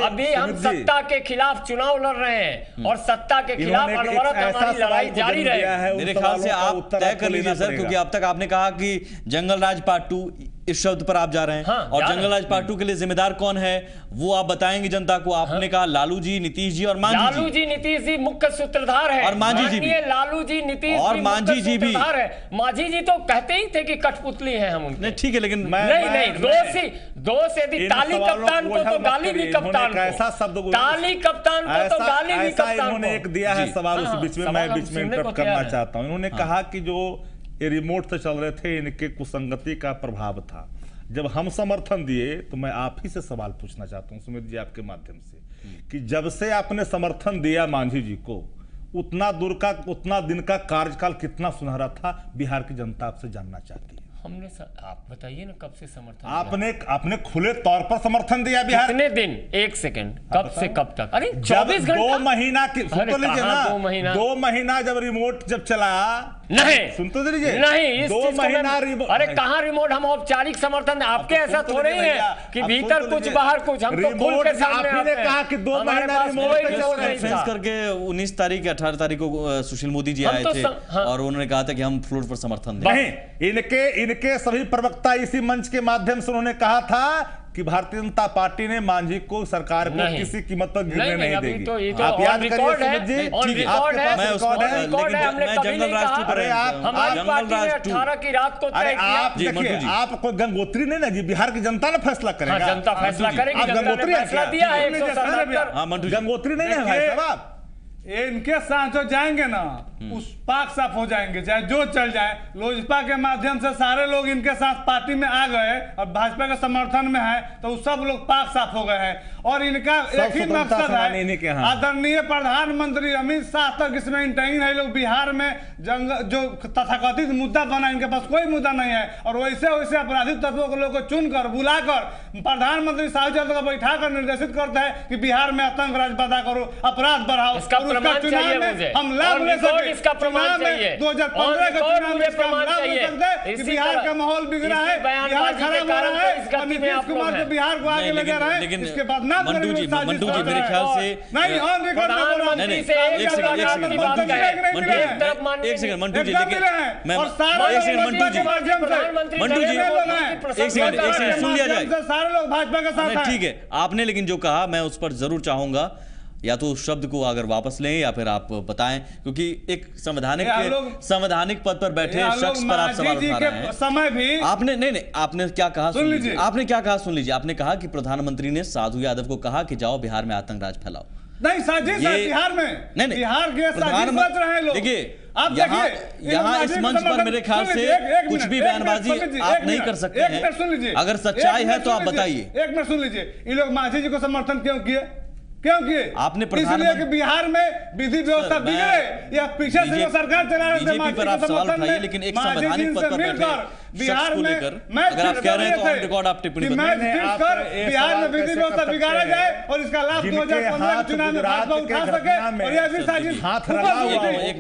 अभी हम सत्ता के खिलाफ चुनाव लड़ रहे हैं और सत्ता के खिलाफ अनवरत हमारी लड़ाई जारी रहेगी। मेरे ख्याल से आप तय कर लीजिए सर, क्योंकि अब तक आपने कहा कि जंगल राज पार्ट 2 इस शब्द पर आप जा रहे हैं। हाँ, और जंगल राज पार्ट 2 के लिए जिम्मेदार कौन है वो आप बताएंगे जनता को। आपने कहा लालू जी, नीतीश जी और मांझी जी। लालू जी नीतीश जी मुख्य सूत्रधार है और मांझी जी भी। लालू जी नीतीश और मांझी जी भी है। मांझी जी तो कहते ही थे कि कठपुतली है हम उनके। नहीं ठीक है, लेकिन नहीं दोष यदि ताली कप्तान को तो गाली भी कप्तान को, कैसा शब्द ताली कप्तान को तो गाली भी कप्तान को। इन्होंने एक दिया है सवाल, उस बीच में मैं बीच में इंटरप्ट करना चाहता हूं। इन्होंने कहा कि जो ये रिमोट से चल रहे थे इनके कुसंगति का प्रभाव था। जब हम समर्थन दिए तो मैं आप ही से सवाल पूछना चाहता हूं सुमित जी आपके माध्यम से कि जब से आपने समर्थन दिया मांझी जी को उतना दिन का कार्यकाल कितना सुनहरा था, बिहार की जनता आपसे जानना चाहती है। हमने आप बताइए ना कब से समर्थन आपने खुले तौर पर समर्थन दिया बिहार। कितने दिन, एक सेकंड, कब से कब तक? अरे 24 घंटे, 2 महीना की सुन तो लीजिए ना, 2 महीना जब रिमोट जब चला नहीं सुन तो लीजिए नहीं, 2 महीना रिमोट। अरे कहाँ रिमोट, हम औपचारिक समर्थन आपके ऐसा थोड़े ही है कि भीतर कुछ बाहर कुछ, हम तो खुल के सामने आते हैं। कहा कि 2 महीना रिमोट करके 19 तारीख 18 तारीख को सुशील मोदी जी आए थे और उन्होंने कहा था कि हम फ्लोर पर समर्थन दें। नहीं, इनके सभी प्रवक्ता इसी मंच के माध्यम से उन्होंने कहा था कि भारतीय जनता पार्टी ने मांझी को सरकार को किसी कीमत पर गिरने नहीं देगी। तो आप याद करिए सुमित जी, हमारी पार्टी ने 18 की रात को तय किया। आप कोई गंगोत्री नहीं ना जी, बिहार की जनता ने फैसला करेगा। जनता फैसला करेगी, गंगोत्री फैसला दिया है 177। गंगोत्री नहीं है भाई साहब। इनके साथ जो जाएंगे ना उस पाक साफ हो जाएंगे, चाहे जो चल जाए। लोजपा के माध्यम से सारे लोग इनके साथ पार्टी में आ गए और भाजपा के समर्थन में है तो सब लोग पाक साफ हो गए हैं। और इनका एक ही मकसद है, आदरणीय प्रधानमंत्री अमित शाह तक इसमें इंटरव्यू है। लोग बिहार में जो तथाकथित मुद्दा बना, इनके पास कोई मुद्दा नहीं है। और वैसे वैसे अपराधिक तत्वों के लोग को चुनकर बुलाकर प्रधानमंत्री साहब को बैठा कर निर्देशित करते हैं कि बिहार में आतंक राज पैदा करो, अपराध बढ़ाओ। प्रमाण चाहिए मुझे, हम लाभ ले सके। इसका प्रमाण चाहिए, 2015 के चुनाव में प्रमाण चाहिए। बिहार का माहौल बिगड़ा है, बिहार खराब हो रहा है, नीतीश कुमार को बिहार को आगे ले जा रहे हैं। इसके बाद मंटू जी मेरे ख्याल से नहीं ऑन रिकॉर्ड एक सेकंड मंटू जी, सुन लिया जाए। सारे लोग भाजपा के साथ हैं। ठीक है, आपने लेकिन जो कहा मैं उस पर जरूर चाहूंगा या तो उस शब्द को अगर वापस लें या फिर आप बताएं, क्योंकि एक संवैधानिक पद पर बैठे शख्स पर आप सवाल उठा रहे हैं। समय भी आपने नहीं आपने क्या कहा सुन लीजिए। आपने क्या कहा सुन लीजिए। आपने कहा कि प्रधानमंत्री ने साधु यादव को कहा कि जाओ बिहार में आतंक राज फैलाओ। नहीं साजिश है बिहार में, नहीं बिहार के साजिश बच रहे हैं लोग। देखिए यहाँ इस मंच पर मेरे ख्याल से कुछ भी बयानबाजी आप नहीं कर सकते हैं। अगर सच्चाई है तो आप बताइए। एक मिनट सुन लीजिए, ये लोग मांझी जी को समर्थन क्यों किए? क्योंकि आपने इसलिए कि बिहार में विधि व्यवस्था बिगड़े या पीछे से सरकार चला रहे थे। पर आप सवाल उठाइए, लेकिन एक संवैधानिक पद पर बैठे बिहार में अगर आप कह रहे हैं तो ऑन रिकॉर्ड आप टिप्पणी करें। बिहार में विधि व्यवस्था बिगाड़ा जाए और इसका लाभ 2015 के चुनाव में भाजपा उठा सके। और यह भी साजिश हाथ लगा हुआ है। एक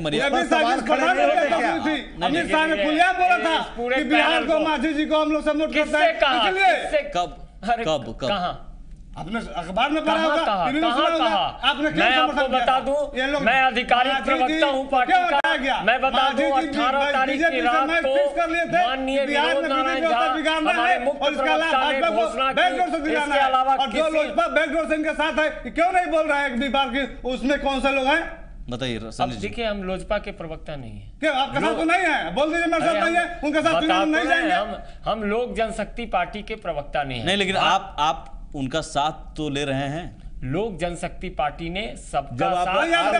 अमित शाह ने खुलेआम बोला था कि बिहार को मांझी जी को हम लोग सपोर्ट करते हैं। कब कहां आपने अखबार में पढ़ा होगा, आपने मैं आपको बता दूं, मैं आधिकारिक प्रवक्ता हूं पार्टी का। मैं बता दूं 18 तारीख की रात को माननीय विनोद नारायण झा हमारे मुख्य प्रवक्ता ने घोषणा की। इसके अलावा जो लोजपा बैकडोर से इनके साथ है, क्यों नहीं बोल रहा है बिहार की उसमें कौन से लोग हैं? बताइए। अब देखिए हम लोजपा के प्रवक्ता नहीं है। क्या आपके साथ तो नहीं है? बोल दीजिए मेरे साथ नहीं है, उनके साथ चुनाव नहीं जाएंगे। हम लोक जनशक्ति पार्टी के प्रवक्ता नहीं है। नहीं, लेकिन आप उनका साथ तो ले रहे हैं। लोक जनशक्ति पार्टी ने सबका साथ।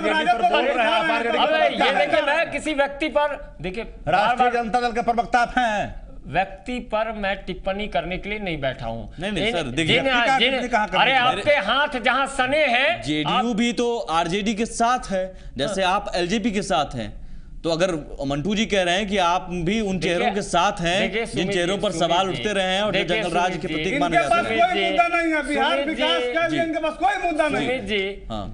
ये देखिए मैं किसी व्यक्ति पर देखिए राष्ट्रीय जनता दल के प्रवक्ता हैं, व्यक्ति पर मैं टिप्पणी करने के लिए नहीं बैठा हूँ। नहीं सर देखिए, अरे आपके हाथ जहाँ सने हैं, जेडीयू भी तो आरजेडी के साथ है, जैसे आप एलजेपी के साथ हैं। तो अगर मंटू जी कह रहे हैं कि आप भी उन चेहरों के साथ हैं जिन चेहरों पर सवाल उठते रहे हैं और जो जंगल राज के प्रतीक माने जाते हैं। कोई मुद्दा नहीं है बिहार विकास का, इनके पास कोई मुद्दा नहीं है।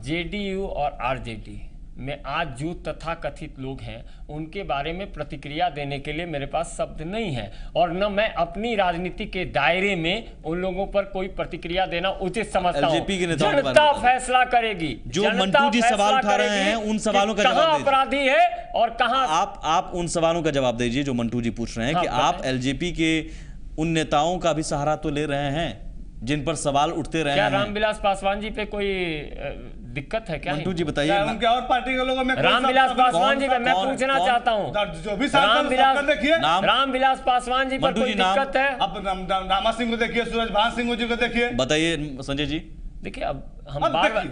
जेडीयू और आरजेडी में आज जो तथाकथित लोग हैं उनके बारे में प्रतिक्रिया देने के लिए मेरे पास शब्द नहीं है और न मैं अपनी राजनीति के दायरे में उन लोगों पर कोई प्रतिक्रिया देना उचित समझता हूं। जनता फैसला करेगी। जो मंटू जी सवाल उठा रहे हैं उन सवालों का जवाब दीजिए। अपराधी है और कहां आप उन सवालों का जवाब दीजिए जो मंटू जी पूछ रहे हैं कि आप एलजेपी के उन नेताओं का भी सहारा तो ले रहे हैं जिन पर सवाल उठते रहे क्या हैं। रामविलास पासवान जी पे कोई दिक्कत है क्या? मंटू जी बताइए। उनके और पार्टी के लोगों में रामविलास पासवान जी पे मैं पूछना चाहता हूँ, जो भी देखिए, रामविलास पासवान जी पर कोई दिक्कत है? अब रामा सिंह को देखिए, सूरजभान सिंह जी को देखिए। बताइए संजय जी। देखिए अब हम बार-बार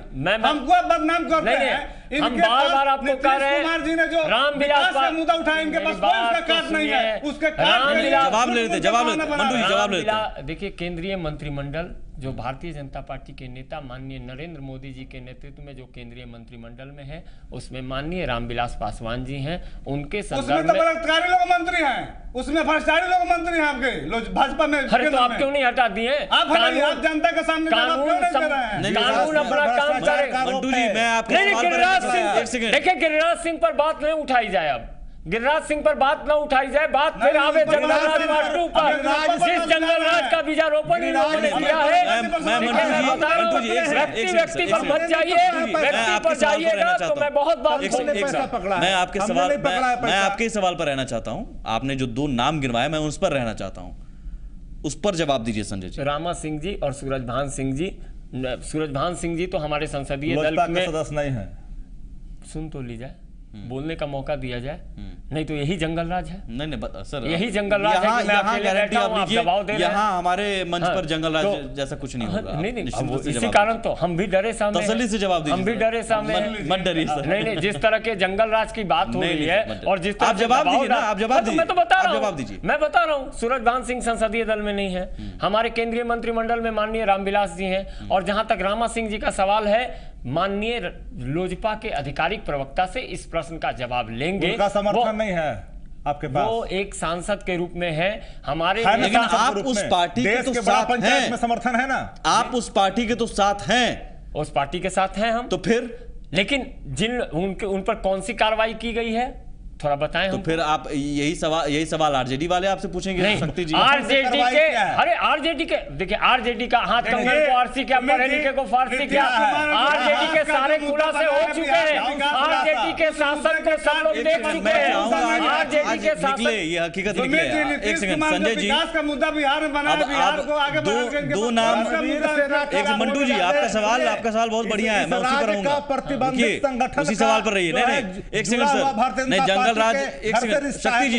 हमको बदनाम करते हैं। हम बार-बार आपको कह रहे हैं कुमार जी ने जो रामविलास का मुद्दा उठाया, इनके पास कोई उसका काट नहीं है, उसके जवाब ले लेते मंटू जी, जवाब ले लेते। देखिए केंद्रीय मंत्रिमंडल जो भारतीय जनता पार्टी के नेता माननीय नरेंद्र मोदी जी के नेतृत्व में जो केंद्रीय मंत्रिमंडल में है, उसमें माननीय रामविलास पासवान जी हैं। उनके संदर्भ में बलात्कारी लोग मंत्री हैं, उसमें भ्रष्टाचारी लोग मंत्री हैं आपके भाजपा में। अरे तो आप क्यों नहीं हटा दिए? आप जनता के सामने कानून अपना काम करे। मंटू जी मैं आपके देखिए गिरिराज सिंह पर बात नहीं उठाई जाए। अब गिरिराज सिंह पर बात न उठाई जाए, बात फिर आवे जंगल राज पार्ट 2 पर। जिस जंगल राज का बीजारोपण इन्होंने किया है, व्यक्ति पर मत जाइए, व्यक्ति पर जाइएगा तो मैं बहुत बात मैं आपके सवाल पर रहना चाहता हूं। आपने जो 2 नाम गिनवाए मैं उस पर रहना चाहता हूं, उस पर जवाब दीजिए संजय जी। रामा सिंह जी और सूरजभान सिंह जी। सूरजभान सिंह जी तो हमारे संसदीय दल में सदस्य नहीं है। सुन तो लीजिए, बोलने का मौका दिया जाए, नहीं तो यही जंगल राज है। नहीं सर, यही जंगल राज है कि मैं अकेले बैठा हूं, आप दबाव दे रहे हैं। यहाँ हमारे मंच पर जंगल राज जैसा कुछ नहीं होगा। नहीं, इसी कारण तो हम भी डरे सामने, तसल्ली से जवाब दीजिए। हम भी डरे सामने, मत डरिए सर। नहीं, जिस तरह के जंगल राज की बात हो रही है और जिस तरह आप जवाब दीजिए ना, आप जवाब दीजिए। मैं तो बता रहा हूँ, जवाब दीजिए। मैं बता रहा हूँ, सूरजभान सिंह संसदीय दल में नहीं है, हमारे केंद्रीय मंत्रिमंडल में माननीय रामविलास जी हैं। और जहां तक रामा सिंह जी का सवाल है, माननीय लोजपा के आधिकारिक प्रवक्ता से इस प्रश्न का जवाब लेंगे। उनका समर्थन नहीं है आपके पास। वो एक सांसद के रूप में है हमारे, लेकिन आप उस पार्टी के तो साथ हैं। में समर्थन है ना, आप उस पार्टी के तो साथ हैं। उस पार्टी के साथ हैं हम, तो फिर लेकिन उन पर कौन सी कार्रवाई की गई है थोड़ा बताएं। तो फिर आप यही सवाल आरजेडी वाले आपसे पूछेंगे। शक्ति जी आरजेडी के, अरे आरजेडी के देखिए, आरजेडी का हाथ कंगन को आरसी क्या, पढ़े लिखे को फारसी क्या, आरजेडी के सारे खुलासे हो चुके हैं। आरजेडी के शासन को सब लोग देख चुके हैं। आरजेडी के शासन, ये हकीकत निकले। एक सेकंड संजय जी, विकास का मुद्दा बिहार में बना, बिहार को आगे बढ़ाने के 2 नाम। एक मंटू जी आपका सवाल बहुत बढ़िया है, मैं उसी पर रहूंगा। उसी सवाल पर रहिए। नहीं एक सेकंड सर, नहीं जंगल राज, एक सेकंड शक्ति जी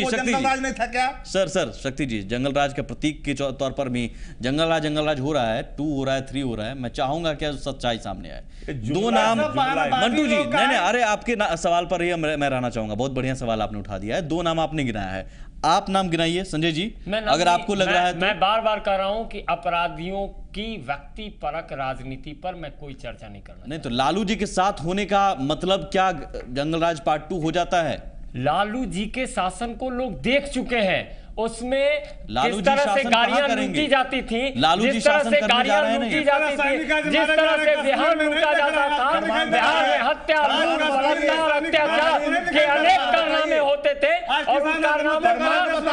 नहीं था क्या सर शक्ति जी, जंगल राज के प्रतीक के तौर पर भी जंगल राज हो रहा है, 2 हो रहा है, 3 हो रहा है। मैं चाहूंगा क्या सच्चाई सामने आए। 2 नाम मंटू जी, नहीं अरे आपके सवाल पर ही मैं रहना चाहूंगा। बहुत बढ़िया सवाल आपने उठा दिया है। 2 नाम आपने गिनाया है, आप नाम गिनाइए संजय जी अगर आपको लग रहा है। मैं बार बार कह रहा हूं कि अपराधियों की व्यक्ति परक राजनीति पर मैं कोई चर्चा नहीं करना। नहीं तो लालू जी के साथ होने का मतलब क्या जंगल राज पार्ट 2 हो जाता है? लालू जी के शासन को लोग देख चुके हैं, उसमें जिस तरह से गाड़ियां लूटी जाती थी, जिस तरह से गाड़ियां लूटी जाती थी, जिस तरह से बिहार लूटा जाता था, बिहार में हत्या, लूट, बलात्कार, अत्याचार के अनेक कारनामे होते थे और उन कारनामों का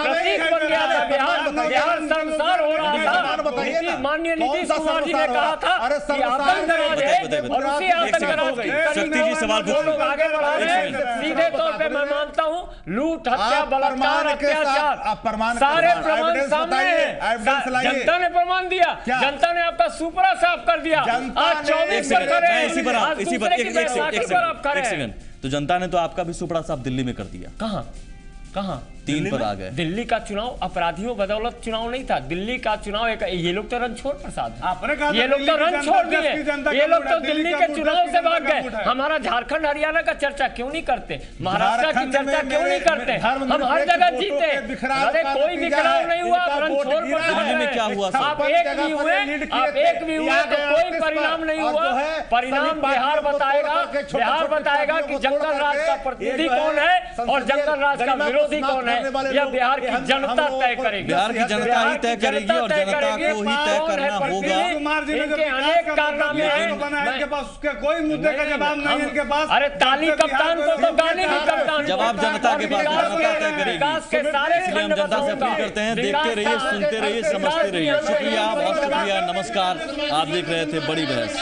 प्रतीक बन गया था बिहार शर्मसार हो रहा था। माननीय नीतीश कुमार जी ने कहा था कि आतंकराज है और उसी आतंकराज की सवाल लोग आगे बढ़ा रहे हैं। सीधे तौर पर मैं मानता हूं, लूट, हत्या, बलात्कार, अत्याचार सारे प्रमाण सामने हैं। जनता ने प्रमाण दिया, जनता ने आपका सुपड़ा साफ कर दिया। आज 24 तो जनता ने तो आपका भी सुपड़ा साफ दिल्ली में कर दिया। कहां 3 पर आ गए। दिल्ली का चुनाव अपराधियों बदौलत चुनाव नहीं था, दिल्ली का चुनाव एक, ये लोग तो रणछोड़ प्रसाद है, ये लोग तो रन छोड़ दिए, ये लोग तो दिल्ली के चुनाव से भाग गए। हमारा झारखंड हरियाणा का चर्चा क्यों नहीं करते, महाराष्ट्र की चर्चा क्यों नहीं करते? हम हर जगह जीते, अरे कोई भी चुनाव नहीं हुआ, रणछोड़ में क्या हुआ? आप एक भी हुए तो कोई परिणाम नहीं हुआ। परिणाम बिहार बताएगा कि जंगल राज का प्रतिनिधि कौन है और जंगल राज का विरोधी कौन है। यह बिहार की जनता तय करेगी, बिहार की जनता ही तय करेगी और जनता को ही तय करना होगा। इनके अनेक कारनामे हैं, इनके पास उसके कोई मुद्दे का जवाब नहीं इनके पास। अरे ताली कप्तान को तो गाली भी कप्तान, जवाब जनता के पास, जनता तय करेगी। विकास के सारे इसलिए हम जनता से अपील करते हैं, देखते रहिए, सुनते रहिए, समझते रहिए। शुक्रिया, बहुत शुक्रिया, नमस्कार। आप देख रहे थे बड़ी बहस।